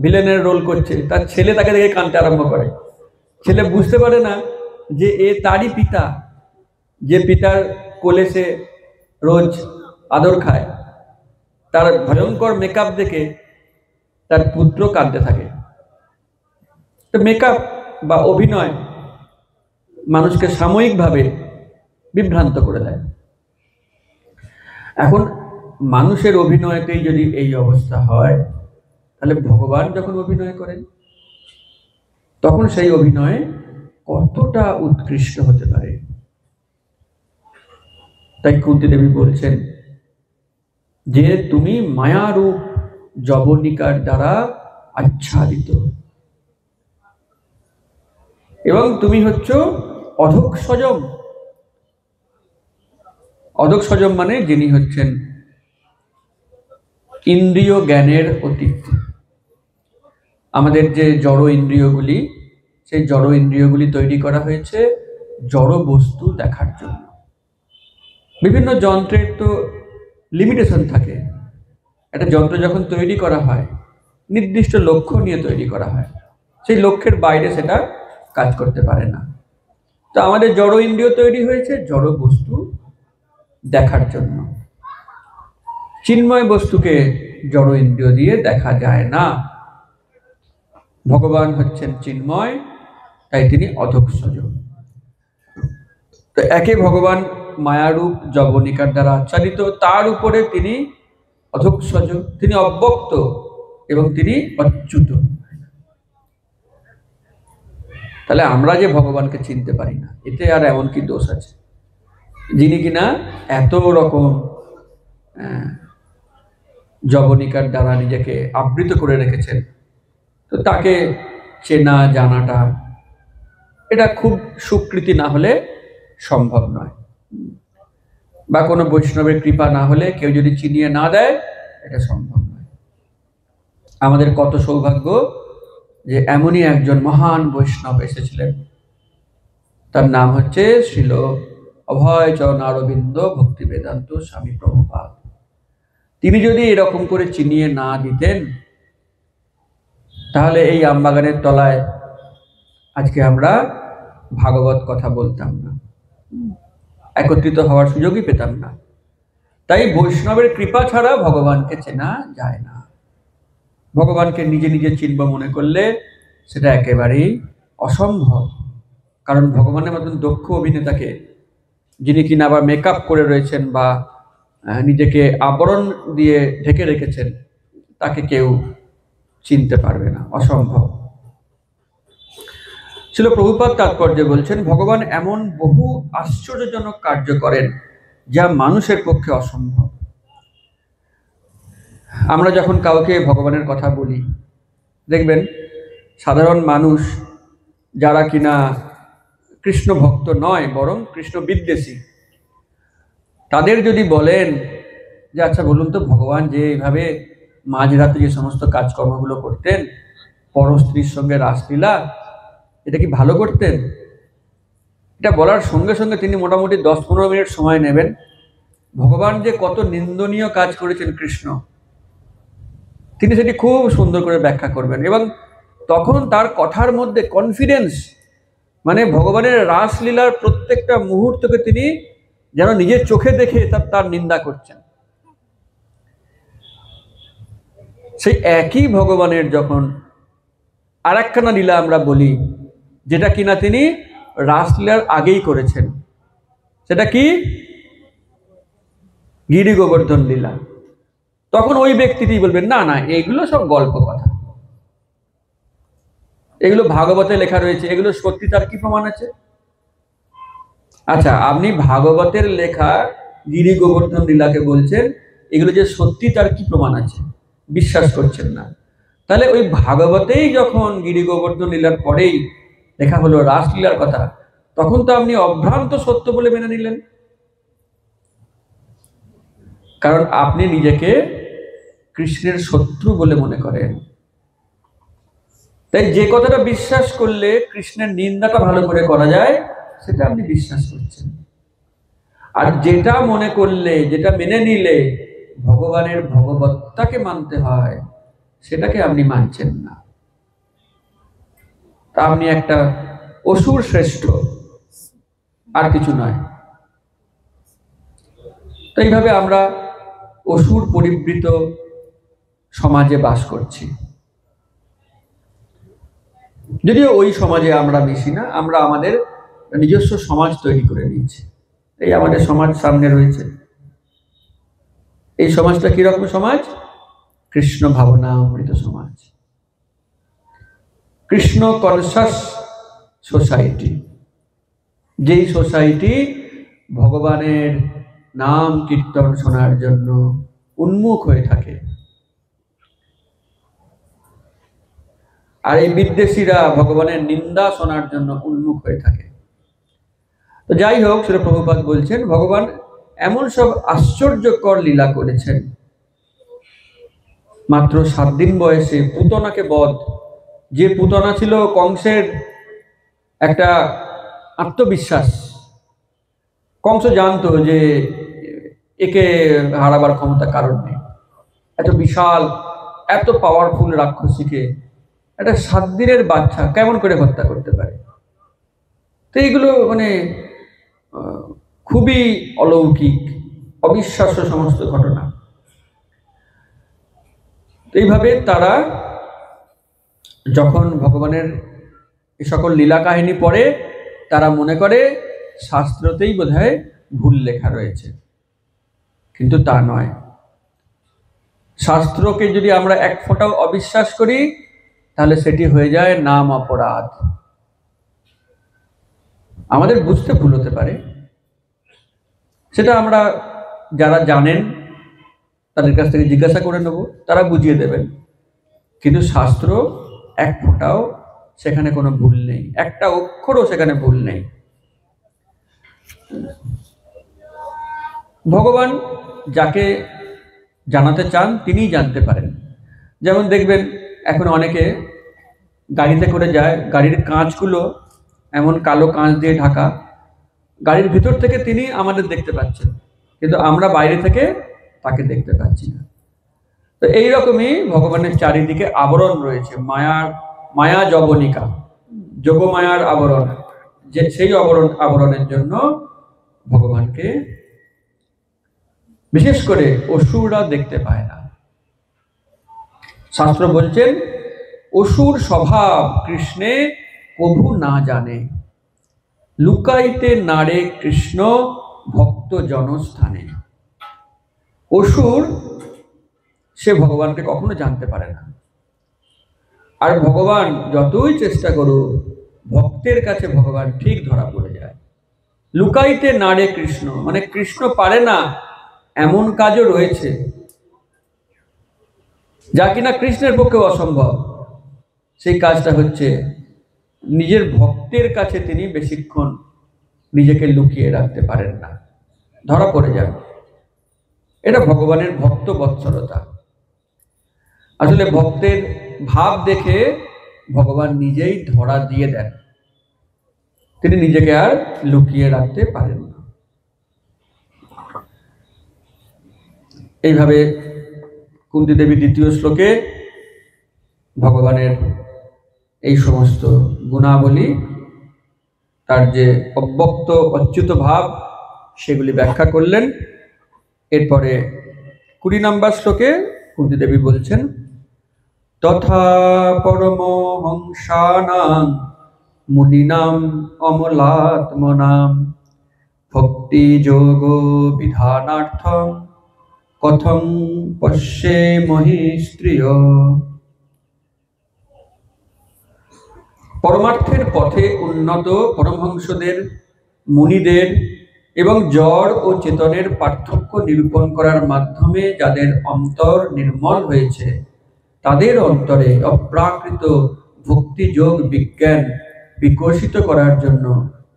ভিলেনের রোল করছে, তার ছেলে তাকে দেখে কাঁদতে আরম্ভ করে। ছেলে বুঝতে পারে না যে এ তারই পিতা, যে পিতার কোলে সে রোজ আদর খায়। তার ভয়ঙ্কর মেকআপ দেখে তার পুত্র কাঁদতে থাকে। তো মেকআপ বা অভিনয় মানুষকে সাময়িকভাবে বিভ্রান্ত করে দেয়। এখন মানুষের অভিনয়তেই যদি এই অবস্থা হয়, তাহলে ভগবান যখন অভিনয় করেন তখন সেই অভিনয় কতটা উৎকৃষ্ট হতে পারে। তাই কুন্তীদেবী বলছেন যে তুমি মায়ারূপ যবনিকার দ্বারা আচ্ছাদিত এবং তুমি হচ্ছ অধোক সজম। অধোক সজম মানে যিনি হচ্ছেন ইন্দ্রিয় জ্ঞানের অতীত। আমাদের যে জড় ইন্দ্রিয়গুলি, সেই জড় ইন্দ্রিয়গুলি তৈরি করা হয়েছে জড় বস্তু দেখার জন্য। বিভিন্ন যন্ত্রের তো লিমিটেশন থাকে। একটা যন্ত্র যখন তৈরি করা হয় নির্দিষ্ট লক্ষ্য নিয়ে তৈরি করা হয়, সেই লক্ষ্যের বাইরে সেটা কাজ করতে পারে না। তো আমাদের জড় ইন্দ্রিয় তৈরি হয়েছে জড় বস্তু দেখার জন্য। চিন্ময় বস্তুকে জড় ইন্দ্রিয় দিয়ে দেখা যায় না। ভগবান হচ্ছেন চিন্ময়, তাই তিনি অধোক সজম। তো একে ভগবান মায়ারূপ যবনিকার দ্বারা আচ্ছাদিত, তার উপরে তিনি অধোক্ষজ, তিনি অব্যক্ত এবং তিনি অচ্যুত। তাহলে আমরা যে ভগবানকে চিনতে পারি না, এতে আর এমন কি দোষ আছে? যিনি কিনা এত রকম জবনিকার দ্বারা নিজেকে আবৃত করে রেখেছেন, তো তাকে চেনা জানাটা এটা খুব সুকৃতি না হলে সম্ভব নয়, বা কোনো বৈষ্ণবের কৃপা না হলে, কেউ যদি চিনিয়ে না দেয়, এটা সম্ভব নয়। আমাদের কত সৌভাগ্য যে এমনই একজন মহান বৈষ্ণব এসেছিলেন, তার নাম হচ্ছে শ্রীল অভয়চরণ অরবিন্দ ভক্তি বেদান্ত স্বামী প্রভুপাদ। তিনি যদি এরকম করে চিনিয়ে না দিতেন, তাহলে এই আমবাগানের তলায় আজকে আমরা ভাগবত কথা বলতাম না, একত্রিত হওয়ার সুযোগই পেতাম না। তাই বৈষ্ণবের কৃপা ছাড়া ভগবানকে চেনা যায় না। ভগবানকে নিজে নিজে চিনব মনে করলে সেটা একেবারেই অসম্ভব। কারণ ভগবানের মতন দক্ষ অভিনেতাকে, যিনি কিনা আবার মেকআপ করে রয়েছেন বা নিজেকে আবরণ দিয়ে ঢেকে রেখেছেন, তাকে কেউ চিনতে পারবে না, অসম্ভব। ছিল প্রভুপাদ তাৎপর্যে বলছেন, ভগবান এমন বহু আশ্চর্যজনক কার্য করেন যা মানুষের পক্ষে অসম্ভব। আমরা যখন কাউকে ভগবানের কথা বলি, দেখবেন সাধারণ মানুষ যারা কিনা কৃষ্ণ ভক্ত নয়, বরং কৃষ্ণ বিদ্বেষী, তাদের যদি বলেন যে আচ্ছা বলুন তো, ভগবান যে এইভাবে মাঝরাতে যে সমস্ত কাজকর্মগুলো করতেন, পরস্ত্রীর সঙ্গে রাসলীলা, এটা কি ভালো করতেন? এটা বলার সঙ্গে সঙ্গে তিনি মোটামুটি 10-15 মিনিট সময় নেবেন। ভগবান যে কত নিন্দনীয় কাজ করেছেন কৃষ্ণ, তিনি সেটি খুব সুন্দর করে ব্যাখ্যা করবেন, এবং তখন তার কথার মধ্যে কনফিডেন্স, মানে ভগবানের রাসলীলার প্রত্যেকটা মুহূর্তকে তিনি যেন নিজের চোখে দেখে তার নিন্দা করছেন। সেই একই ভগবানের যখন আর একখানা লীলা আমরা বলি, যেটা কিনা তিনি রাসলীলার আগেই করেছেন, সেটা কি? গিরি গোবর্ধন লীলা। তখন ওই ব্যক্তিটি বলবেন না না, এগুলো সব গল্প কথা, এগুলো ভাগবতে লেখা রয়েছে, এগুলো সত্যি, তার কি প্রমাণ আছে? আচ্ছা, আপনি ভাগবতের লেখা গিরি গোবর্ধন লীলাকে বলছেন এগুলো যে সত্যি, তার কি প্রমাণ আছে? বিশ্বাস করছেন না। তাহলে ওই ভাগবতেই যখন গিরি গোবর্ধন লীলার পরেই লেখা হলো রাসলীলার কথা, তখন তো আপনি অভ্রান্ত সত্য বলে মেনে নিলেন, কারণ আপনি নিজেকে কৃষ্ণের শত্রু বলে মনে করেন। তাই যে কথাটা বিশ্বাস করলে কৃষ্ণের নিন্দাটা ভালো করে করা যায়, সেটা আপনি বিশ্বাস করছেন। আর যেটা মনে করলে, যেটা মেনে নিলে ভগবানের ভগবত্তাকে মানতে হয়, সেটাকে আপনি মানছেন না। তা আপনি একটা অসুর শ্রেষ্ঠ, আর কিছু নয়। তো এইভাবে আমরা অসুর পরিবৃত সমাজে বাস করছি। যদিও ওই সমাজে আমরা মিশি না, আমরা আমাদের নিজস্ব সমাজ তৈরি করে নিয়েছি। এই আমাদের সমাজ সামনে রয়েছে। এই সমাজটা কিরকম সমাজ? কৃষ্ণ ভাবনা অমৃত সমাজ, কৃষ্ণ কনসাস সোসাইটি। যেই সোসাইটি ভগবানের নাম কীর্তন শোনার জন্য উন্মুখ হয়ে থাকে, আর এই বিদ্বেষীরা ভগবানের নিন্দা শোনার জন্য উন্মুখ হয়ে থাকে। তো যাই হোক, শ্রী প্রভুপাদ বলছেন ভগবান এমন সব আশ্চর্যকর লীলা করেছেন। মাত্র 7 দিন বয়সে পুতনাকে বধ, যে পুতনা ছিল কংসের একটা আত্মবিশ্বাস, কংস জানতো যে একে হারাবার ক্ষমতা কারণ নেই, এত বিশাল এত পাওয়ারফুল রাক্ষসীকে একটা 7 দিনের বাচ্চা কেমন করে হত্যা করতে পারে? তো এইগুলো মানে খুবই অলৌকিক, অবিশ্বাস্য সমস্ত ঘটনা। এইভাবে তারা যখন ভগবানের এই সকল লীলা কাহিনী পড়ে, তারা মনে করে শাস্ত্রতেই বোধহয় ভুল লেখা রয়েছে, কিন্তু তা নয়। শাস্ত্রকে যদি আমরা এক ফোঁটাও অবিশ্বাস করি তাহলে সেটি হয়ে যায় নাম অপরাধ। আমাদের বুঝতে ভুল হতে পারে, সেটা আমরা যারা জানেন তাদের কাছ থেকে জিজ্ঞাসা করে নেব, তারা বুঝিয়ে দেবেন। কিন্তু শাস্ত্র এক ফোঁটাও সেখানে কোনো ভুল নেই, একটা অক্ষরও সেখানে ভুল নেই। ভগবান যাকে জানাতে চান তিনিই জানতে পারেন। যেমন দেখবেন এখন অনেকে গাড়িতে করে যায়, গাড়ির কাঁচগুলো এমন কালো কাঁচ দিয়ে ঢাকা, গাড়ির ভিতর থেকে তিনি আমাদের দেখতে পাচ্ছেন, কিন্তু আমরা বাইরে থেকে তাকে দেখতে পাচ্ছি না। তো এইরকমই ভগবানের চারিদিকে আবরণ রয়েছে, মায়া জবনিকা, যোগমায়ার আবরণ, যে সেই আবরণের জন্য ভগবানকে বিশেষ করে অসুররা দেখতে পায় না। শাস্ত্র বলছেন অসুর স্বভাব কৃষ্ণে কভু না জানে, লুকাইতে নারে কৃষ্ণ ভক্ত জনস্থানে। অসুর সে ভগবানকে কখনো জানতে পারে না, আর ভগবান যতই চেষ্টা করুক ভক্তের কাছে ভগবান ঠিক ধরা পড়ে যায়। লুকাইতে নারে কৃষ্ণ মানে কৃষ্ণ পারে না এমন কাজও রয়েছে যা কিনা কৃষ্ণের পক্ষে অসম্ভব। সেই কাজটা হচ্ছে নিজের ভক্তের কাছে তিনি বেশিক্ষণ নিজেকে লুকিয়ে রাখতে পারেন না, ধরা পড়ে যান। এটা ভগবানের ভক্ত বৎসলতা। আসলে ভক্তের ভাব দেখে ভগবান নিজেই ধরা দিয়ে দেন, তিনি নিজেকে আর লুকিয়ে রাখতে পারেন না। এইভাবে কুন্তী দেবী দ্বিতীয় শ্লোকে ভগবানের এই সমস্ত গুণাবলী, তার যে অব্যক্ত অচ্যুত ভাব, সেগুলি ব্যাখ্যা করলেন। এরপরে 20 নম্বর শ্লোকে কুন্তী দেবী বলছেন তথা পরমহংসানাং মুনিনাম অমলাত্মনাম ভক্তি যোগ বিধানার্থম কথং পশ্যে মহি স্ত্রিয়। পরমার্থের পথে উন্নত পরমহংসদের, মুনিদের এবং জড় ও চেতনের পার্থক্য নিরূপণ করার মাধ্যমে যাদের অন্তর নির্মল হয়েছে, তাদের অন্তরে অপ্রাকৃত ভক্তিযোগ বিজ্ঞান বিকশিত করার জন্য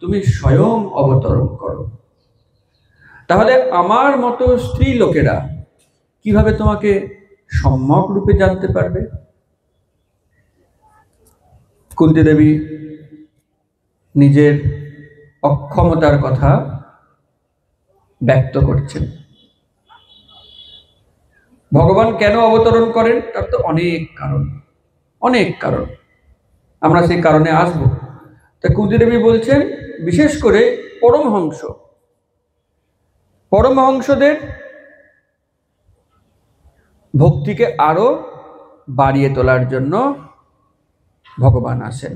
তুমি স্বয়ং অবতরণ করো। তাহলে আমার মতো স্ত্রী লোকেরা কিভাবে তোমাকে সম্যক রূপে জানতে পারবে? কুন্তী দেবী নিজের অক্ষমতার কথা ব্যক্ত করছেন। ভগবান কেন অবতরণ করেন তার তো অনেক কারণ, অনেক কারণ, আমরা সেই কারণে আসব। তা কুন্তী দেবী বলছেন বিশেষ করে পরমহংসদের ভক্তিকে আরো বাড়িয়ে তোলার জন্য ভগবান আসেন।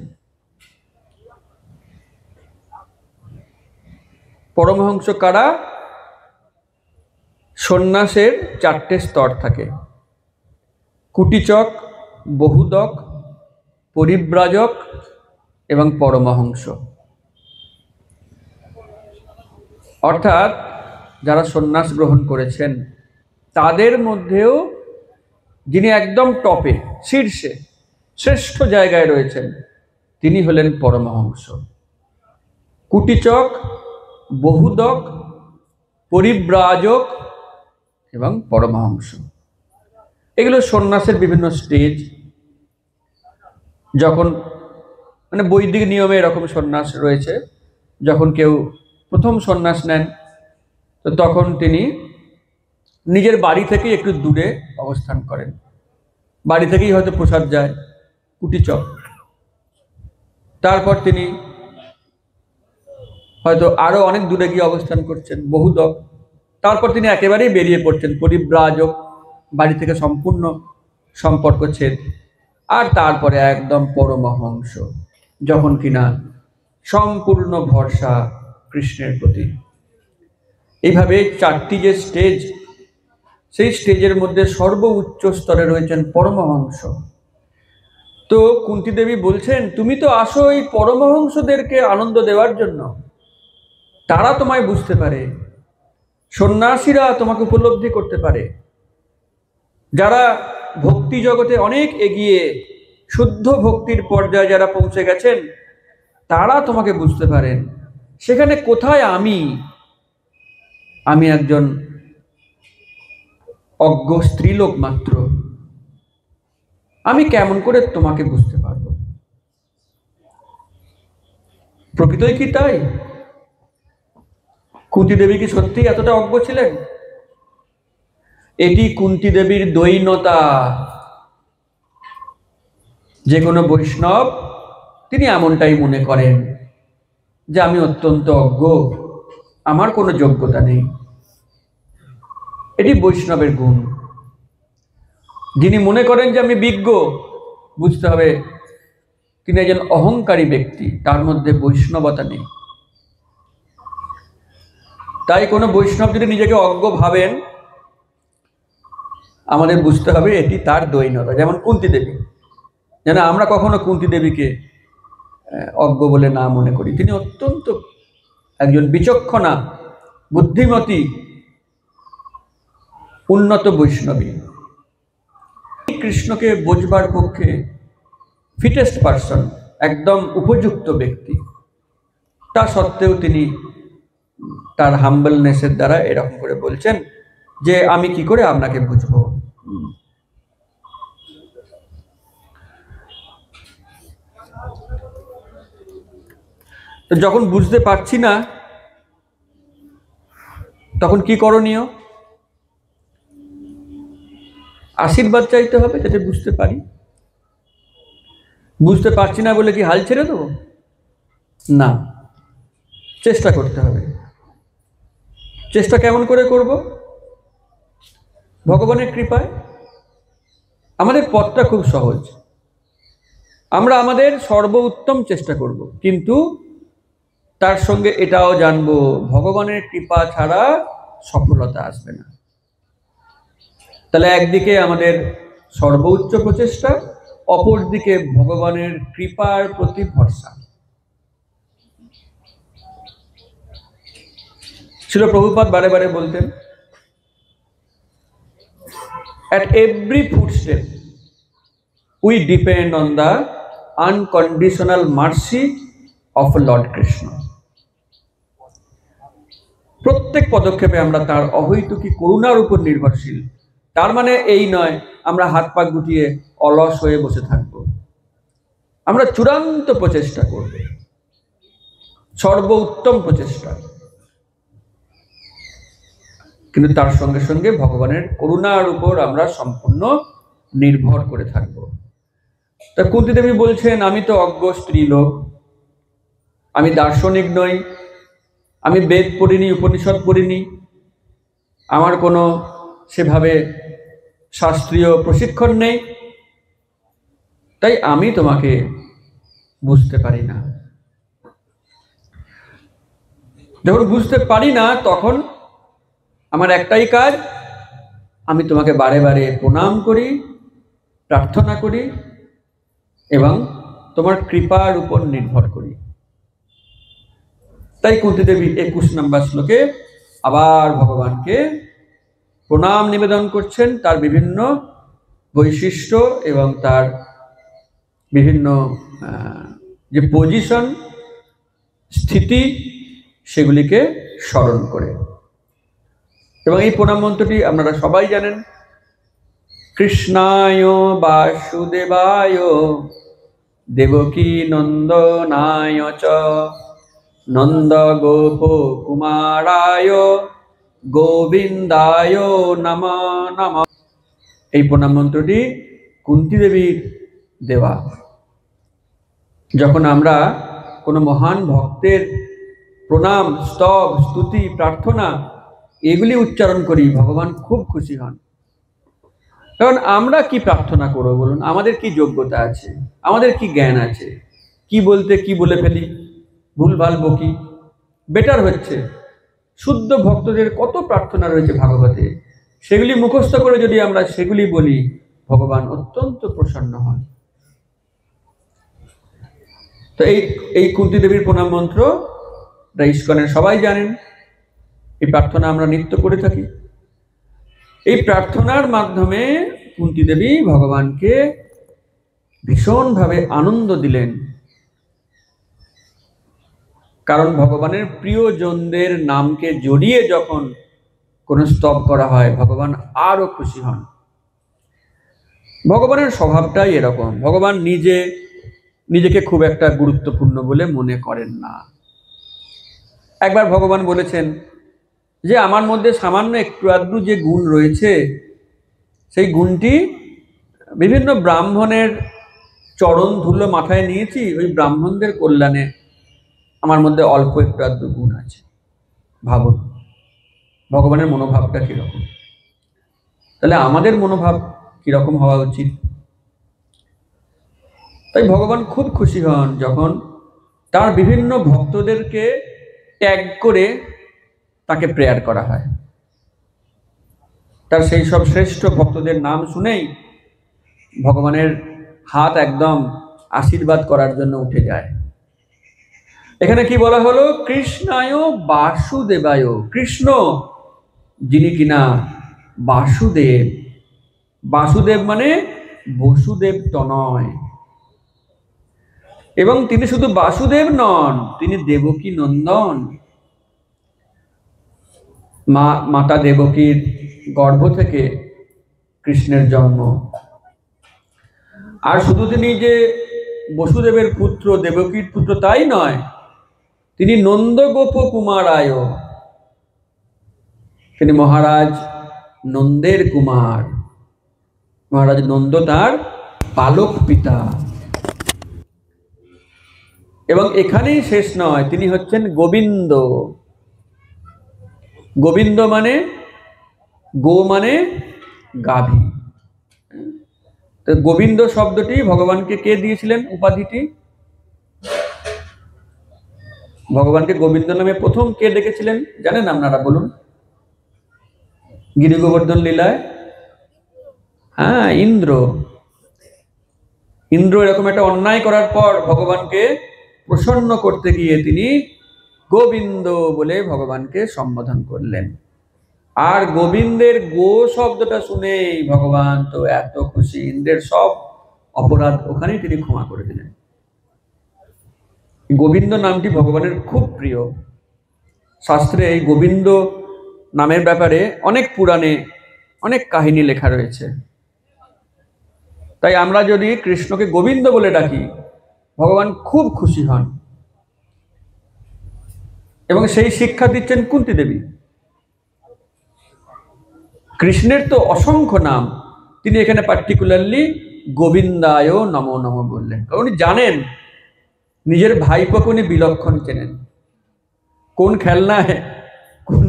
পরমহংস কারা? সন্ন্যাসের 4টে স্তর থাকে, কুটিচক, বহুদক, পরিব্রাজক এবং পরমহংস। অর্থাৎ যারা সন্ন্যাস গ্রহণ করেছেন তাদের মধ্যেও যিনি একদম টপে, শীর্ষে, শ্রেষ্ঠ জায়গায় রয়েছেন, তিনি হলেন পরমহংস। কুটিচক, বহুদক, পরিব্রাজক এবং পরমহংস, এগুলো সন্ন্যাসের বিভিন্ন স্টেজ। যখন মানে বৈদিক নিয়মে এরকম সন্ন্যাস রয়েছে, যখন কেউ প্রথম সন্ন্যাস নেন তো তখন তিনি নিজের বাড়ি থেকে একটু দূরে অবস্থান করেন, বাড়ি থেকেই হয়তো প্রসাদ যায়, কুটিচক। তারপর তিনি হয়তো আরো অনেক দূরে গিয়ে অবস্থান করছেন, বহুদক। তারপর তিনি একেবারেই বেরিয়ে পড়ছেন, পরিব্রাজক, বাড়ি থেকে সম্পূর্ণ সম্পর্ক ছেদ। আর তারপরে একদম পরমহংস, যখন কিনা সম্পূর্ণ ভরসা কৃষ্ণের প্রতি। এইভাবে 4টি যে স্টেজ, সেই স্টেজের মধ্যে সর্বোচ্চ স্তরে রয়েছেন পরমহংস। তো কুন্তী দেবী বলছেন, তুমি তো আসো এই পরমহংসদেরকে আনন্দ দেওয়ার জন্য, তারা তোমায় বুঝতে পারে, সন্ন্যাসীরা তোমাকে উপলব্ধি করতে পারে, যারা ভক্তি জগতে অনেক এগিয়ে শুদ্ধ ভক্তির পর্যায়ে যারা পৌঁছে গেছেন, তারা তোমাকে বুঝতে পারেন। সেখানে কোথায় আমি একজন অজ্ঞ স্ত্রীলোক মাত্র, আমি কেমন করে তোমাকে বুঝতে পারবো? প্রকৃতই কি তাই? কুন্তী দেবী কি সত্যিই এতটা অজ্ঞ ছিলেন? এটি কুন্তী দেবীর দৈন্যতা। যে কোনো বৈষ্ণব তিনি এমনটাই মনে করেন যে আমি অত্যন্ত অজ্ঞ, আমার কোনো যোগ্যতা নেই। এটি বৈষ্ণবের গুণ। যিনি মনে করেন যে আমি বিজ্ঞ, বুঝতে হবে তিনি একজন অহংকারী ব্যক্তি, তার মধ্যে বৈষ্ণবতা নেই। তাই কোনো বৈষ্ণব যদি নিজেকে অজ্ঞ ভাবেন, আমাদের বুঝতে হবে এটি তার দৈন্যতা। যেমন কুন্তী দেবী, যেন আমরা কখনো কুন্তী দেবীকে অজ্ঞ বলে না মনে করি। তিনি অত্যন্ত একজন বিচক্ষণা, বুদ্ধিমতী, উন্নত বৈষ্ণবী, কৃষ্ণকে বোঝবার পক্ষে ফিটেস্ট পার্সন, একদম উপযুক্ত ব্যক্তি। তা সত্ত্বেও তিনি তার হাম্বলনেসের দ্বারা এরকম করে বলছেন যে আমি কি করে আপনাকে বুঝবো। তো যখন বুঝতে পারছি না, তখন কি করণীয়? আশীর্বাদ চাইতে হবে যাতে বুঝতে পারি। বুঝতে পারছি না বলে কি হাল ছেড়ে দেবো? না, চেষ্টা করতে হবে। চেষ্টা কেমন করে করব? ভগবানের কৃপায়। আমাদের পথটা খুব সহজ। আমরা আমাদের সর্বোত্তম চেষ্টা করব, কিন্তু তার সঙ্গে এটাও জানবো ভগবানের কৃপা ছাড়া সফলতা আসবে না। তাহলে একদিকে আমাদের সর্বোচ্চ প্রচেষ্টা, অপরদিকে ভগবানের কৃপার প্রতি ভরসা। শিল প্রভুপাদ বারে বারে বলতেন, at every footstep we depend on the unconditional mercy of Lord Krishna. প্রত্যেক পদক্ষেপে আমরা তার অহৈতুকী করুণার উপর নির্ভরশীল। তার মানে এই নয় আমরা হাত পা গুটিয়ে অলস হয়ে বসে থাকব। আমরা চূড়ান্ত প্রচেষ্টা করব, সর্বোত্তম প্রচেষ্টা, কিন্তু তার সঙ্গে সঙ্গে ভগবানের করুণার উপর আমরা সম্পূর্ণ নির্ভর করে থাকব। তা কুন্তী দেবী বলছেন, আমি তো অজ্ঞ স্ত্রীলোক, আমি দার্শনিক নই, আমি বেদ পড়িনি, উপনিষদ পড়িনি, আমার কোনো সেভাবে শাস্ত্রীয় প্রশিক্ষণ নেই, তাই আমি তোমাকে বুঝতে পারি না। যখন বুঝতে পারি না, তখন আমার একটাই কাজ, আমি তোমাকে বারে বারে প্রণাম করি, প্রার্থনা করি এবং তোমার কৃপার উপর নির্ভর করি। তাই কুন্তী দেবী 21 নম্বর শ্লোকে আবার ভগবানকে প্রণাম নিবেদন করছেন, তার বিভিন্ন বৈশিষ্ট্য এবং তার বিভিন্ন যে পজিশন, স্থিতি, সেগুলিকে স্মরণ করে। এবং এই প্রণাম মন্ত্রটি আপনারা সবাই জানেন, কৃষ্ণায় বাসুদেবায় দেবকী নন্দনায় চ নন্দ গোপ কুমারায় গোবিন্দায় নমঃ নমঃ। এই প্রণাম মন্ত্রটি কুন্তী দেবীর দেওয়া। যখন আমরা কোনো মহান ভক্তের প্রণাম, স্তব, স্তুতি, প্রার্থনা এগুলি উচ্চারণ করি, ভগবান খুব খুশি হন। কারণ আমরা কি প্রার্থনা করবো বলুন? আমাদের কি যোগ্যতা আছে, আমাদের কি জ্ঞান আছে? কি বলতে কি বলে ফেলি, ভুলভাল বকি। বেটার হচ্ছে শুদ্ধ ভক্তদের কত প্রার্থনা রয়েছে ভাগবতে, সেগুলি মুখস্থ করে যদি আমরা সেগুলি বলি, ভগবান অত্যন্ত প্রসন্ন হন। তো এই কুন্তী দেবীর প্রণাম মন্ত্র ইস্কনের সবাই জানেন। এই প্রার্থনা আমরা নিত্য করে থাকি। এই প্রার্থনার মাধ্যমে কুন্তী দেবী ভগবানকে ভীষণভাবে আনন্দ দিলেন, কারণ ভগবানের প্রিয়জনদের নামকে জড়িয়ে যখন কোনো স্তব করা হয়, ভগবান আরো খুশি হন। ভগবানের স্বভাবটাই এরকম। ভগবান নিজেকে খুব একটা গুরুত্বপূর্ণ বলে মনে করেন না। একবার ভগবান বলেছেন যে আমার মধ্যে সামান্য একটু আধটু যে গুণ রয়েছে, সেই গুণটি বিভিন্ন ব্রাহ্মণের চরণ ধুলো মাথায় নিয়েছি, ওই ব্রাহ্মণদের কল্যাণে আমার মধ্যে অল্প একটু আধটু গুণ আছে। ভাবুন ভগবানের মনোভাবটা কিরকম। তাহলে আমাদের মনোভাব কিরকম হওয়া উচিত? তাই ভগবান খুব খুশি হন যখন তার বিভিন্ন ভক্তদেরকে ট্যাগ করে তাকে প্রেয়ার করা হয়। তার সেই সব শ্রেষ্ঠ ভক্তদের নাম শুনেই ভগবানের হাত একদম আশীর্বাদ করার জন্য উঠে যায়। এখানে কি বলা হলো? কৃষ্ণায় বাসুদেবায়। কৃষ্ণ যিনি কিনা বাসুদেব। বাসুদেব মানে বসুদেব তনয়। এবং তিনি শুধু বাসুদেব নন, তিনি দেবকী নন্দন। মাতা দেবকীর গর্ভ থেকে কৃষ্ণের জন্ম। আর শুধু তিনি যে বসুদেবের পুত্র, দেবকীর পুত্র তাই নয়, তিনি নন্দগোপ কুমারায়। তিনি মহারাজ নন্দের কুমার। মহারাজ নন্দ তার পালক পিতা। এবং এখানেই শেষ নয়, তিনি হচ্ছেন গোবিন্দ। গোবিন্দ মানে গো মানে গাভী। তো গোবিন্দ শব্দটি ভগবানকে কে দিয়েছিলেন? উপাধিটি ভগবানকে গোবিন্দ নামে প্রথম কে ডেকেছিলেন জানেন আপনারা? বলুন। গিরি গোবর্ধন লীলায় হ্যাঁ, ইন্দ্র। ইন্দ্র এরকম একটা অন্যায় করার পর ভগবানকে প্রসন্ন করতে গিয়ে তিনি গোবিন্দ বলে ভগবানকে সম্বোধন করলেন। আর গোবিন্দের গো শব্দটা শুনেই ভগবান তো এত খুশি, ইন্দ্রের সব অপরাধ ওখানেই তিনি ক্ষমা করে দিলেন। গোবিন্দ নামটি ভগবানের খুব প্রিয়। শাস্ত্রে এই গোবিন্দ নামের ব্যাপারে অনেক পুরাণে অনেক কাহিনী লেখা রয়েছে। তাই আমরা যদি কৃষ্ণকে গোবিন্দ বলে ডাকি, ভগবান খুব খুশি হন। এবং সেই শিক্ষা দিচ্ছেন কুন্তী দেবী। কৃষ্ণের তো অসংখ্য নাম, তিনি এখানে পার্টিকুলারলি গোবিন্দায় নমো নমঃ বললেন, কারণ উনি জানেন নিজের ভাইপোকে উনি বিলক্ষণ চেনেন। কোন খেলনায় কোন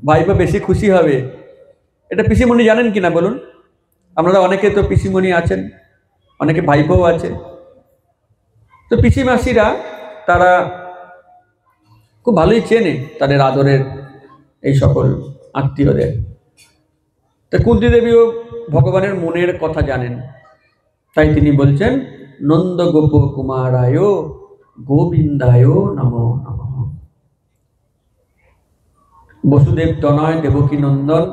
ভাইপো বেশি খুশি হবে, এটা পিসিমণি জানেন কিনা বলুন? আপনারা অনেকে তো পিসিমণি আছেন, অনেকে ভাইপোও আছে। তো পিসিমাসিরা তারা খুব ভালোই চেনে তাদের আদরের এই সকল আত্মীয়দের। তো কুন্তী দেবীও ভগবানের মনের কথা জানেন, তাই তিনি বলছেন নন্দ গোপ কুমারায় গোবিন্দায় নমো নমঃ। বসুদেব তনয় দেবকী নন্দন,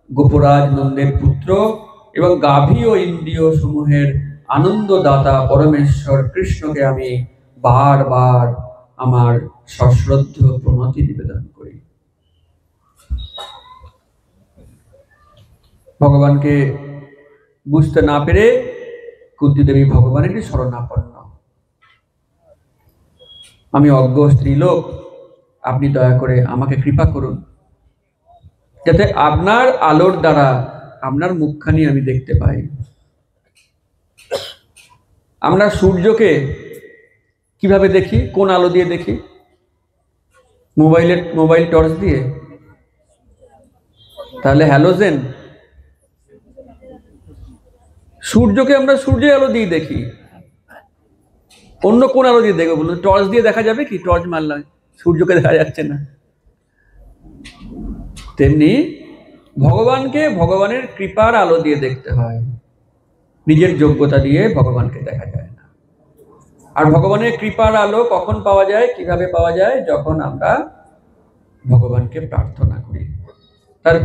গোপরাজ নন্দের পুত্র এবং গাভী ও ইন্দ্রিয় সমূহের আনন্দদাতা পরমেশ্বর কৃষ্ণকে আমি বারবার আমার সশ্রদ্ধ প্রণতি নিবেদন করি। ভগবানকে বুঝতে না পেরে কুন্তী দেবী ভগবানেরই শরণাপন্ন। আমি অজ্ঞ স্ত্রীলোক, আপনি দয়া করে আমাকে কৃপা করুন, যাতে আপনার আলোর দ্বারা আপনার মুখখানি আমি দেখতে পাই। আমরা সূর্যকে কিভাবে দেখি? কোন আলো দিয়ে দেখি? মোবাইল টর্চ দিয়ে? তাহলে হ্যালোজেন। সূর্যকে আমরা সূর্যের আলো দিয়ে দেখি। অন্য কোন আলো দিয়ে দেখবো বলুন? টর্চ দিয়ে দেখা যাবে কি? টর্চ মারলাম, সূর্যকে দেখা যাচ্ছে না। তেমনি ভগবানকে ভগবানের কৃপার আলো দিয়ে দেখতে হয়, নিজের যোগ্যতা দিয়ে ভগবানকে দেখা যায় না। আর ভগবানের কৃপার আলো কখন পাওয়া যায়, কিভাবে পাওয়া যায়? যখন আমরা ভগবানকে প্রার্থনা করি, তার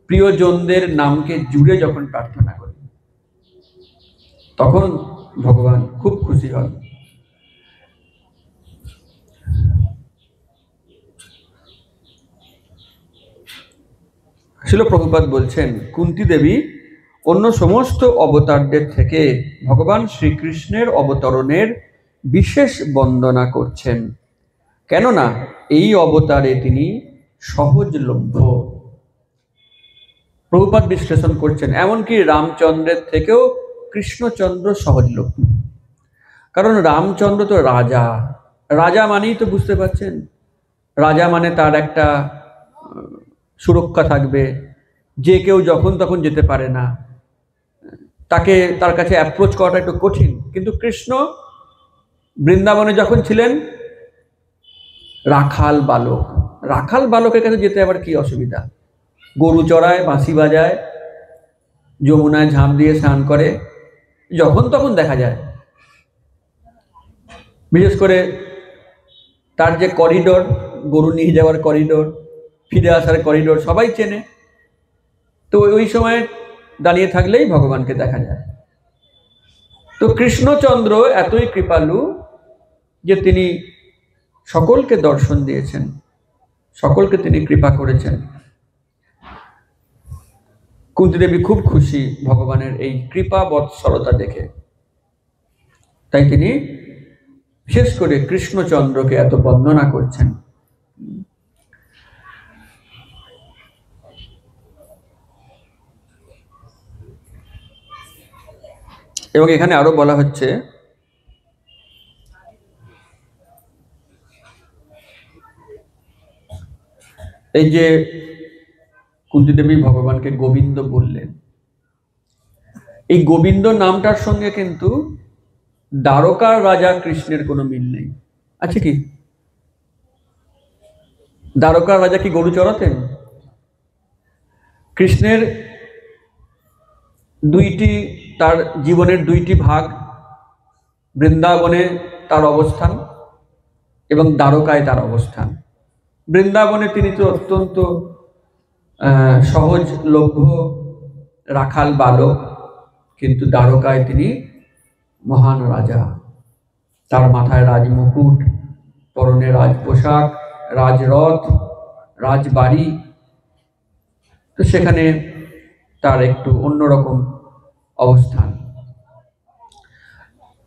প্রিয়জনদের নামকে জুড়ে যখন প্রার্থনা করি, তখন ভগবান খুব খুশি হন। শিল প্রভুপাদ বলছেন, কুন্তী দেবী অন্য সমস্ত অবতারদের থেকে ভগবান শ্রীকৃষ্ণের অবতরণের বিশেষ বন্দনা করছেন, কেননা এই অবতারে তিনি সহজলভ্য। প্রভুপাদ বিশ্লেষণ করছেন, এমনকি রামচন্দ্রের থেকেও কৃষ্ণচন্দ্র সহজলভ্য। কারণ রামচন্দ্র তো রাজা, রাজা মানেই তো বুঝতে পারছেন, রাজা মানে তার একটা সুরক্ষা থাকবে, যে কেউ যখন তখন যেতে পারে না, তার কাছে অ্যাপ্রোচ করাটা একটু কঠিন। কিন্তু কৃষ্ণ বৃন্দাবনে যখন ছিলেন, রাখাল বালকের কাছে যেতে আবার কি অসুবিধা? গরু চড়ায়, বাঁশি বাজায়, যমুনায় ঝাঁপ দিয়ে স্নান করে, যখন তখন দেখা যায়। বিশেষ করে তার যে করিডোর, গরু নিয়ে যাওয়ার করিডোর, ফিরে আসার করিডোর, সবাই চেনে। তো ওই সময় দাঁড়িয়ে থাকলেই ভগবানকে দেখা যায়। তো কৃষ্ণচন্দ্র এতই কৃপালু যে তিনি সকলকে দর্শন দিয়েছেন, সকলকে তিনি কৃপা করেছেন। কুন্তী দেবী খুব খুশি ভগবানের এই কৃপা বৎসলতা দেখে, তাই তিনি বিশেষ করে কৃষ্ণচন্দ্রকে এত বন্দনা করছেন। এবং এখানে আরো বলা হচ্ছে, এই যে কুন্তী দেবী ভগবানকে গোবিন্দ বললেন, এই গোবিন্দ নামটার সঙ্গে কিন্তু দ্বারকার রাজা কৃষ্ণের কোনো মিল নেই, আছে কি? দ্বারকার রাজা কি গরু চড়াতেন? কৃষ্ণের তার জীবনের দুইটি ভাগ, বৃন্দাবনে তার অবস্থান এবং দ্বারকায় তার অবস্থান। বৃন্দাবনে তিনি তো অত্যন্ত সহজলভ্য রাখাল বালক, কিন্তু দ্বারকায় তিনি মহান রাজা। তার মাথায় রাজমুকুট, পরনে রাজ পোশাক, রাজরথ, রাজবাড়ি। তো সেখানে তার একটু অন্যরকম অবস্থান।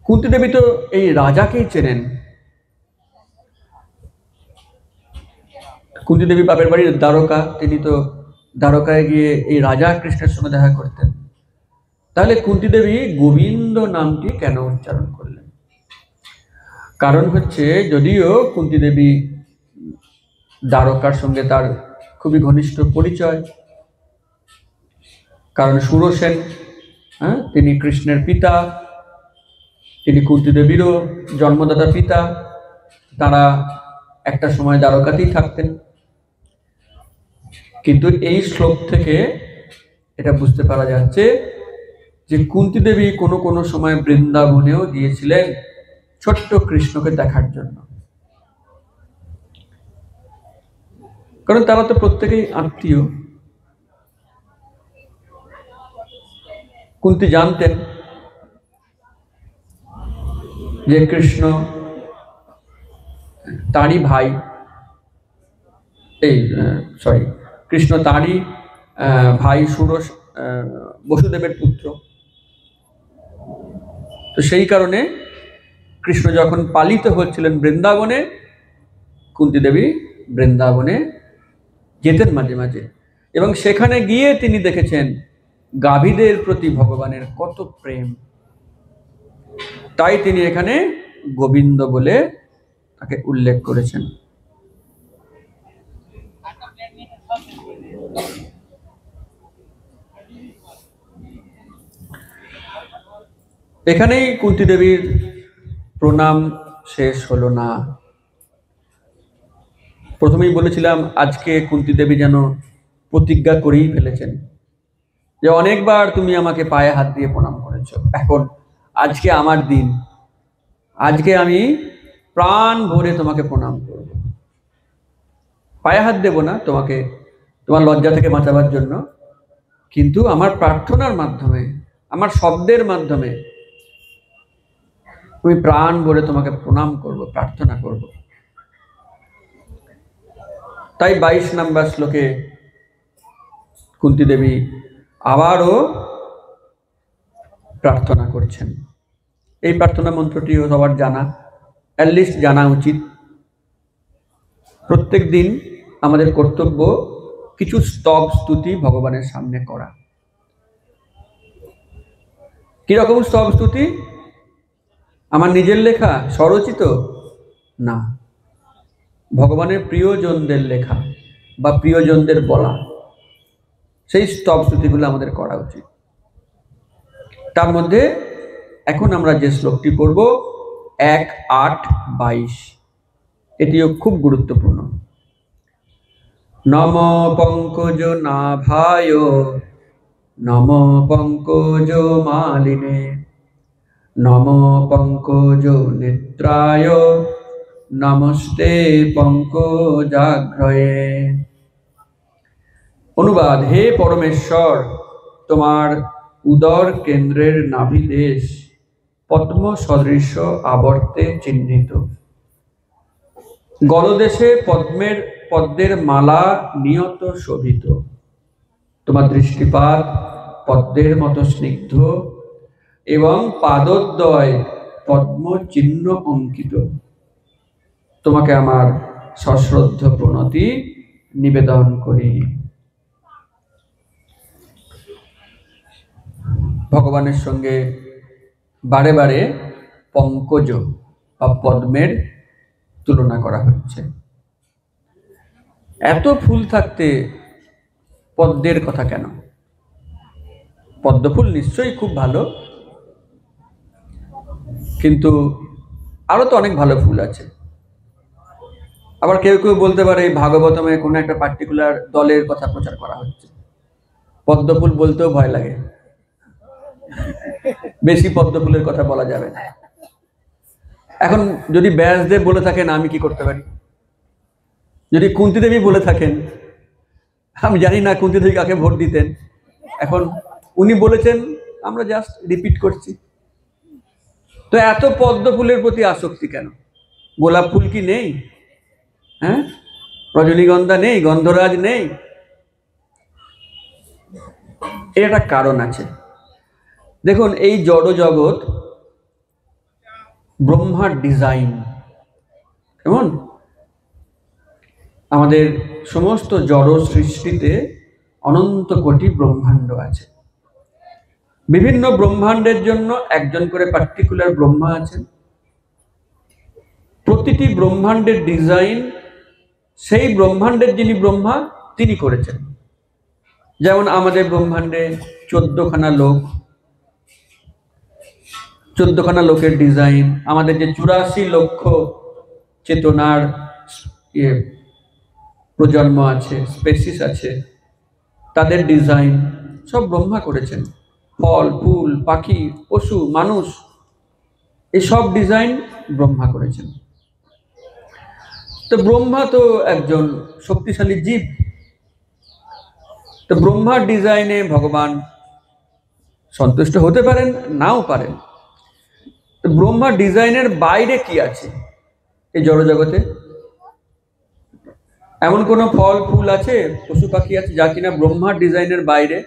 কুন্তী দেবী তো এই রাজাকেই চেনেন। কুন্তী দেবী বাপের বাড়ির দ্বারকা, তিনি তো দ্বারকায় গিয়ে এই রাজা কৃষ্ণের সঙ্গে দেখা করতেন। তাহলে কুন্তী দেবী গোবিন্দ নামটি কেন উচ্চারণ করলেন? কারণ হচ্ছে, যদিও কুন্তী দেবী দ্বারকার সঙ্গে তার খুবই ঘনিষ্ঠ পরিচয়, কারণ সুরসেন তিনি কৃষ্ণের পিতা, তিনি কুন্তী দেবীরও জন্মদাতা পিতা, তারা একটা সময় দ্বারকাতেই থাকতেন। কিন্তু এই শ্লোক থেকে এটা বুঝতে পারা যাচ্ছে যে কুন্তী দেবী কোনো কোনো সময় বৃন্দাবনেও গিয়েছিলেন ছোট্ট কৃষ্ণকে দেখার জন্য। কারণ তারা তো প্রত্যেকেই আত্মীয়। কুন্তী জানতেন যে কৃষ্ণ তারই ভাই, কৃষ্ণ তারই ভাই বসুদেবের পুত্র। তো সেই কারণে কৃষ্ণ যখন পালিত হচ্ছিলেন বৃন্দাবনে, কুন্তী দেবী বৃন্দাবনে যেতেন মাঝে মাঝে, এবং সেখানে গিয়ে তিনি দেখেছেন গাভীদের প্রতি ভগবানের কত প্রেম। তাই তিনি এখানে গোবিন্দ বলে তাকে উল্লেখ করেছেন। এখানেই কুন্তী দেবীর প্রণাম শেষ হলো না। প্রথমেই বলেছিলাম আজকে কুন্তী দেবী যেন প্রতিজ্ঞা করেই ফেলেছেন যে অনেকবার তুমি আমাকে পায়ে হাত দিয়ে প্রণাম করেছো, এখন আজকে আমার দিন, আজকে আমি প্রাণ ভরে তোমাকে প্রণাম করব। পায়ে হাত দেব না তোমাকে তোমার লজ্জা থেকে বাঁচাবার জন্য, কিন্তু আমার প্রার্থনার মাধ্যমে, আমার শব্দের মাধ্যমে আমি প্রাণ ভরে তোমাকে প্রণাম করব, প্রার্থনা করব। তাই 22 নম্বর শ্লোকে কুন্তী দেবী আবারও প্রার্থনা করছেন। এই প্রার্থনা মন্ত্রটিও সবার জানা, অ্যাটলিস্ট জানা উচিত। প্রত্যেক দিন আমাদের কর্তব্য কিছু স্তব স্তুতি ভগবানের সামনে করা। কিরকম স্তব স্তুতি? আমার নিজের লেখা, স্বরচিত না, ভগবানের প্রিয়জনদের লেখা বা প্রিয়জনদের বলা, সেই স্তব স্তুতিগুলো আমাদের করা উচিত। তার মধ্যে এখন আমরা যে শ্লোকটি পড়ব 1:8-22, এটিও খুব গুরুত্বপূর্ণ। নম পঙ্কজ নাভায় নম পঙ্কজ মালিনে নম পঙ্কজ নেত্রায় নমস্তে পঙ্কজাগ্রয়ে। অনুবাদ: হে পরমেশ্বর, তোমার উদর কেন্দ্রের নাভিদেশ পদ্ম সদৃশ আবর্তে চিহ্নিত। গলদেশে পদ্মের মালা নিয়ত শোভিত। তোমার দৃষ্টিপাত পদ্মের মতো স্নিগ্ধ এবং পাদোদ্বয় পদ্ম চিহ্ন অঙ্কিত। তোমাকে আমার সশ্রদ্ধ প্রণতি নিবেদন করি। ভগবানের সঙ্গে বারে বারে পঙ্কজ বা পদ্মের তুলনা করা হচ্ছে। এত ফুল থাকতে পদ্মের কথা কেন? পদ্ম ফুল নিশ্চয়ই খুব ভালো, কিন্তু আরো তো অনেক ভালো ফুল আছে। আবার কেউ কেউ বলতে পারে এই ভাগবতমে কোনো একটা পার্টিকুলার দলের কথা প্রচার করা হচ্ছে, পদ্ম ফুল বলতেও ভয় লাগে, বেশি পদ্ম ফুলের কথা বলা যাবে না। এখন যদি ব্যাসদেব বলে থাকেন, আমি কি করতে পারি? যদি কুন্তী দেবী বলে থাকেন, আমি জানি না কুন্তী দেবী কাকে ভোট দিতেন, এখন উনি বলেছেন, আমরা জাস্ট রিপিট করছি। তো এত পদ্ম ফুলের প্রতি আসক্তি কেন? গোলাপ ফুল কি নেই? হ্যাঁ, রজনীগন্ধা নেই? গন্ধরাজ নেই? এর একটা কারণ আছে। দেখুন, এই জড় জগৎ ব্রহ্মার ডিজাইন। কেমন? আমাদের সমস্ত জড় সৃষ্টিতে অনন্ত কোটি ব্রহ্মাণ্ড আছে। বিভিন্ন ব্রহ্মাণ্ডের জন্য একজন করে পার্টিকুলার ব্রহ্মা আছেন। প্রতিটি ব্রহ্মাণ্ডের ডিজাইন সেই ব্রহ্মাণ্ডের যিনি ব্রহ্মা তিনি করেছেন। যেমন আমাদের ব্রহ্মাণ্ডে 14খানা লোক, 14খানা লোকের ডিজাইন, আমাদের যে 84 লক্ষ চেতনার প্রজন্ম আছে, স্পেসিস আছে, তাদের ডিজাইন সব ব্রহ্মা করেছেন। ফল, ফুল, পাখি, পশু, মানুষ, এই সব ডিজাইন ব্রহ্মা করেছেন। তো ব্রহ্মা তো একজন শক্তিশালী জীব। তো ব্রহ্মার ডিজাইনে ভগবান সন্তুষ্ট হতে পারেন, নাও পারেন। তো ব্রহ্মার ডিজাইনের বাইরে কি আছে এই জড়জগতে? এমন কোন ফল, ফুল আছে, পশু পাখি আছে যা কিনা ব্রহ্মার ডিজাইনের বাইরে?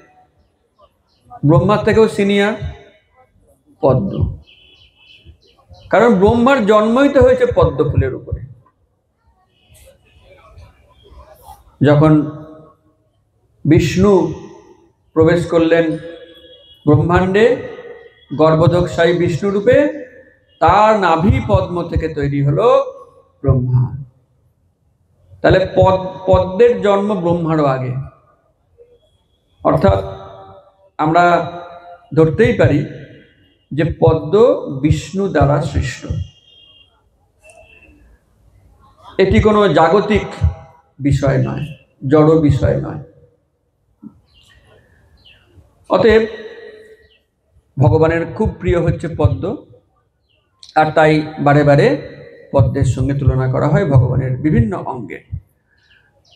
ব্রহ্মার থেকেও সিনিয়র পদ্ম, কারণ ব্রহ্মার জন্মই তো হয়েছে পদ্ম ফুলের উপরে। যখন বিষ্ণু প্রবেশ করলেন ব্রহ্মাণ্ডে গর্ভোদকশায়ী বিষ্ণু রূপে, তার নাভি পদ্ম থেকে তৈরি হলো ব্রহ্মা। তাহলে পদ্মের জন্ম ব্রহ্মারও আগে। অর্থাৎ আমরা ধরতেই পারি যে পদ্ম বিষ্ণু দ্বারা সৃষ্ট। এটি কোনো জাগতিক বিষয় নয়, জড় বিষয় নয়। অতএব ভগবানের খুব প্রিয় হচ্ছে পদ্ম, আর তাই বারে বারে পদ্মের সঙ্গে তুলনা করা হয় ভগবানের বিভিন্ন অঙ্গে।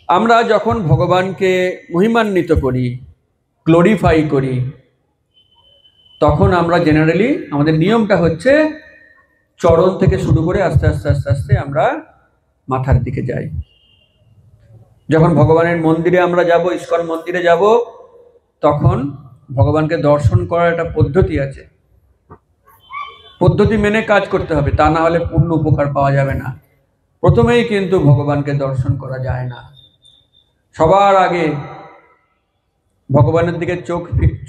আমরা যখন ভগবানকে মহিমান্বিত করি, গ্লোরিফাই করি, তখন আমরা জেনারেলি আমাদের নিয়মটা হচ্ছে চরণ থেকে শুরু করে আস্তে আস্তে আস্তে আস্তে আমরা মাথার দিকে যাই। যখন ভগবানের মন্দিরে আমরা যাব, ইস্কন মন্দিরে যাব, তখন ভগবানকে দর্শন করার একটা পদ্ধতি আছে, পদ্ধতি মেনে কাজ করতে হবে, তা না হলে পূর্ণ উপকার পাওয়া যাবে না। প্রথমেই কিন্তু ভগবানকে দর্শন করা যায় না। সবার আগে ভগবানের দিকে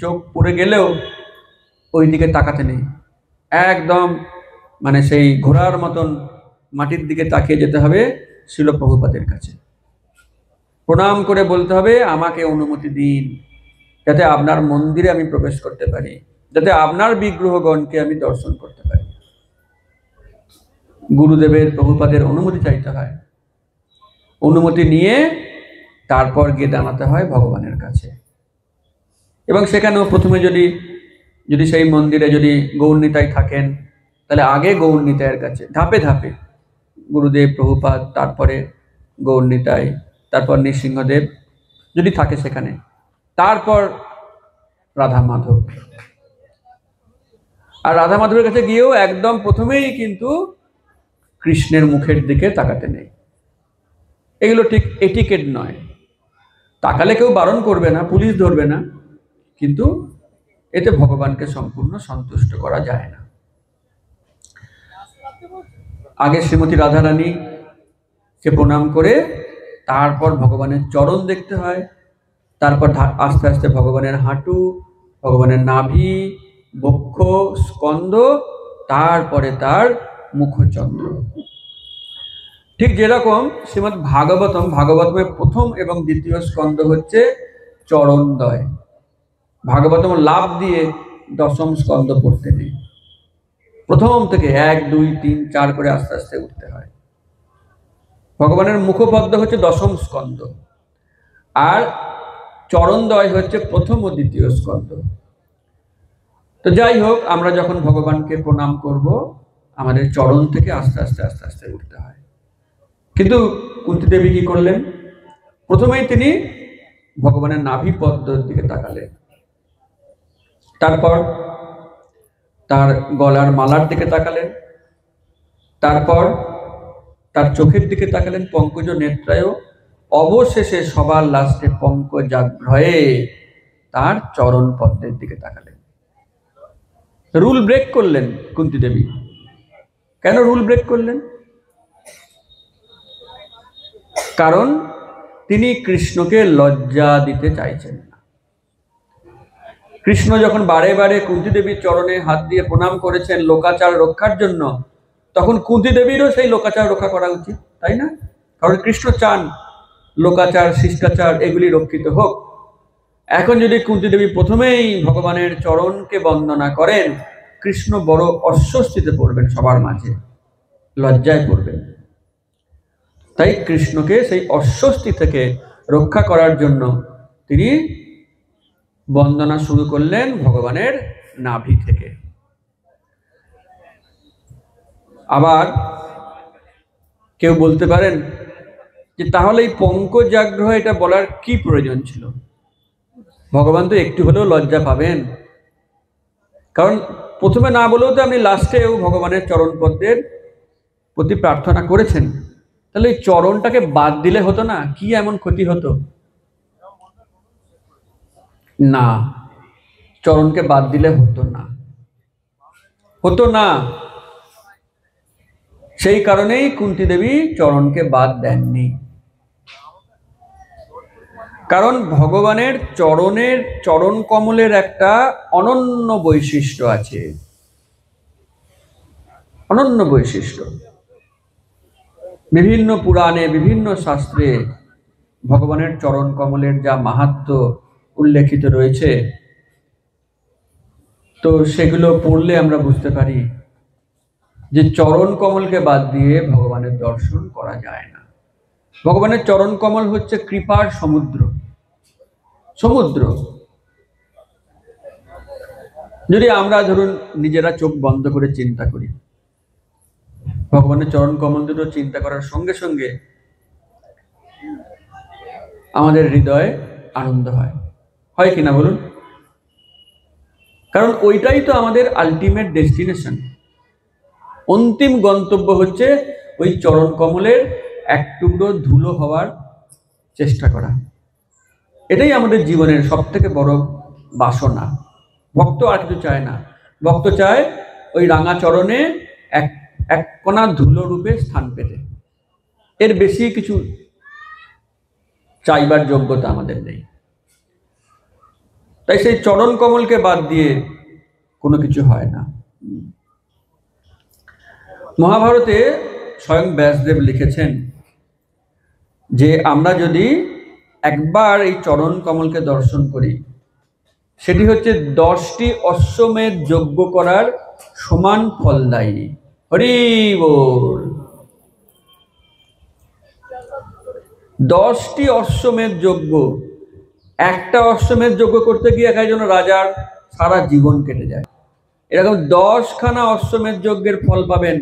চোখ পড়ে গেলেও ওই দিকে তাকাতে নেই, একদম মানে সেই ঘোড়ার মতন মাটির দিকে তাকিয়ে যেতে হবে শিল প্রভুপাদের কাছে, প্রণাম করে বলতে হবে আমাকে অনুমতি দিন যাতে আপনার মন্দিরে আমি প্রবেশ করতে পারি, যাতে আপনার বিগ্রহগণকে আমি দর্শন করতে পারি। গুরুদেবের প্রভুপাদের অনুমতি চাইতে হয়, অনুমতি নিয়ে তারপর গিয়ে দাঁড়াতে হয় ভগবানের কাছে। এবং সেখানেও প্রথমে যদি সেই মন্দিরে যদি গৌরনিতাই থাকেন, তাহলে আগে গৌরনিতাইয়ের কাছে, ধাপে ধাপে গুরুদেব, প্রভুপাদ, তারপরে গৌরনিতাই, তারপর নৃসিংহদেব যদি থাকে সেখানে, তারপর রাধা মাধব। আর রাধা মাধবের কাছে গিয়েও একদম প্রথমেই কিন্তু কৃষ্ণের মুখের দিকে তাকাতে নেই। এগুলো ঠিক এটিকেট নয়। তাকালে কেউ বারণ করবে না, পুলিশ ধরবে না, কিন্তু এতে ভগবানকে সম্পূর্ণ সন্তুষ্ট করা যায় না। আগে শ্রীমতী রাধারানীকে প্রণাম করে তারপর ভগবানের চরণ দেখতে হয়, তারপর আস্তে আস্তে ভগবানের হাঁটু, ভগবানের নাভি, বক্ষ, স্কন্ধ, তারপরে তার মুখচন্দ্র। ঠিক যেরকম শ্রীমদ্ ভাগবতমের প্রথম এবং দ্বিতীয় স্কন্ধ হচ্ছে চরণদ্বয়। ভাগবতম লাভ দিয়ে দশম স্কন্ধ পড়তে নেই, প্রথম থেকে 1, 2, 3, 4 করে আস্তে আস্তে উঠতে হয়। ভগবানের মুখপদ্ম হচ্ছে দশম স্কন্ধ, আর চরণদ্বয় হচ্ছে প্রথম ও দ্বিতীয় স্কন্ধ। তো যাই হোক, আমরা যখন ভগবানকে প্রণাম করব, আমাদের চরণ থেকে আস্তে আস্তে আস্তে আস্তে উঠতে হয়। কিন্তু কুন্তী দেবী কি করলেন? প্রথমেই তিনি ভগবানের নাভি পদ্মের দিকে তাকালেন, তারপর তার গলার মালার দিকে তাকালেন, তারপর তার চোখের দিকে তাকালেন পঙ্কজ নেত্রায়, অবশেষে সবার লাস্টে পঙ্কজাগ্রহে তার চরণ পদ্মের দিকে তাকালেন। রুল ব্রেক করলেন কুন্তী দেবী। কেন রুল ব্রেক করলেন? কারণ তিনি কৃষ্ণকে লজ্জা দিতে চাইছেন না। কৃষ্ণ যখন বারে বারে কুন্তী দেবীর চরণে হাত দিয়ে প্রণাম করেছেন লোকাচার রক্ষার জন্য, তখন কুন্তী দেবীরও সেই লোকাচার রক্ষা করা উচিত, তাই না? কারণ কৃষ্ণ চান লোকাচার, শিষ্টাচার এগুলি রক্ষিত হোক। এখন যদি কুন্তী দেবী প্রথমেই ভগবানের চরণকে বন্দনা করেন, কৃষ্ণ বড় অস্বস্তিতে পড়বেন, সবার মাঝে লজ্জায় পড়বেন। তাই কৃষ্ণকে সেই অস্বস্তি থেকে রক্ষা করার জন্য তিনি বন্দনা শুরু করলেন ভগবানের নাভি থেকে। আবার কেউ বলতে পারেন যে তাহলে এই পঙ্কজাগ্রহ এটা বলার কি প্রয়োজন ছিল? ভগবান তো একটু হলেও লজ্জা পাবেন, কারণ প্রথমে না বলেও তো আপনি লাস্টেও ভগবানের চরণ পদ্মের প্রতি প্রার্থনা করেছেন। তাহলে এই চরণটাকে বাদ দিলে হতো না? কি এমন ক্ষতি হতো? না, চরণকে বাদ দিলে হতো না, হতো না। সেই কারণেই কুন্তী দেবী চরণকে বাদ দেননি। কারণ ভগবানের চরণ কমলের একটা অনন্য বৈশিষ্ট্য আছে, অনন্য বৈশিষ্ট্য। বিভিন্ন পুরাণে, বিভিন্ন শাস্ত্রে ভগবানের চরণ কমলের যা মাহাত্ম্য উল্লেখিত রয়েছে, তো সেগুলো পড়লে আমরা বুঝতে পারি যে চরণ কমলকে বাদ দিয়ে ভগবানের দর্শন করা যায় না। ভগবানের চরণ কমল হচ্ছে কৃপার সমুদ্র। সমুদ্র যদি আমরা ধরুন নিজেরা চোখ বন্ধ করে চিন্তা করি, ভগবানের চরণ কমল দুটো চিন্তা করার সঙ্গে সঙ্গে আমাদের হৃদয়ে আনন্দ হয় কিনা বলুন? কারণ ওইটাই তো আমাদের আলটিমেট ডেস্টিনেশন। অন্তিম গন্তব্য হচ্ছে ওই চরণ কমলের এক টুকরো ধুলো হওয়ার চেষ্টা করা। এটাই আমাদের জীবনের সব থেকে বড় বাসনা। ভক্ত আর কিছু চায় না, ভক্ত চায় ওই রাঙা চরণে এক কণা ধুলো রূপে স্থান পেতে। এর বেশি কিছু চাইবার যোগ্যতা আমাদের নেই। তাই সেই চরণ কমলকে বাদ দিয়ে কোনো কিছু হয় না। মহাভারতে স্বয়ং ব্যাসদেব লিখেছেন যে আমরা যদি একবার এই চরণ কমলকে দর্শন করি, সেটি হচ্ছে 10টি অশ্বমেধ যজ্ঞ করার সমান ফলদায়ী। হরি বল। 10টি অশ্বমেধ যজ্ঞ, একটা অশ্বমেধ যজ্ঞ করতে গিয়ে একজন রাজার সারা জীবন কেটে যায়। এরকম 10খানা অশ্বমেধ যজ্ঞের ফল পাবেন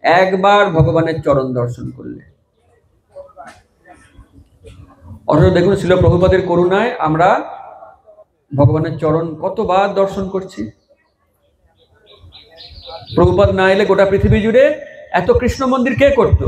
একবার ভগবানের চরণ দর্শন করলে। অথচ দেখুন, শিল প্রভুপাদের করুণায় আমরা ভগবানের চরণ কতবার দর্শন করছি। প্রভুপাদ না এলে গোটা পৃথিবী জুড়ে এত কৃষ্ণ মন্দির কে করতো?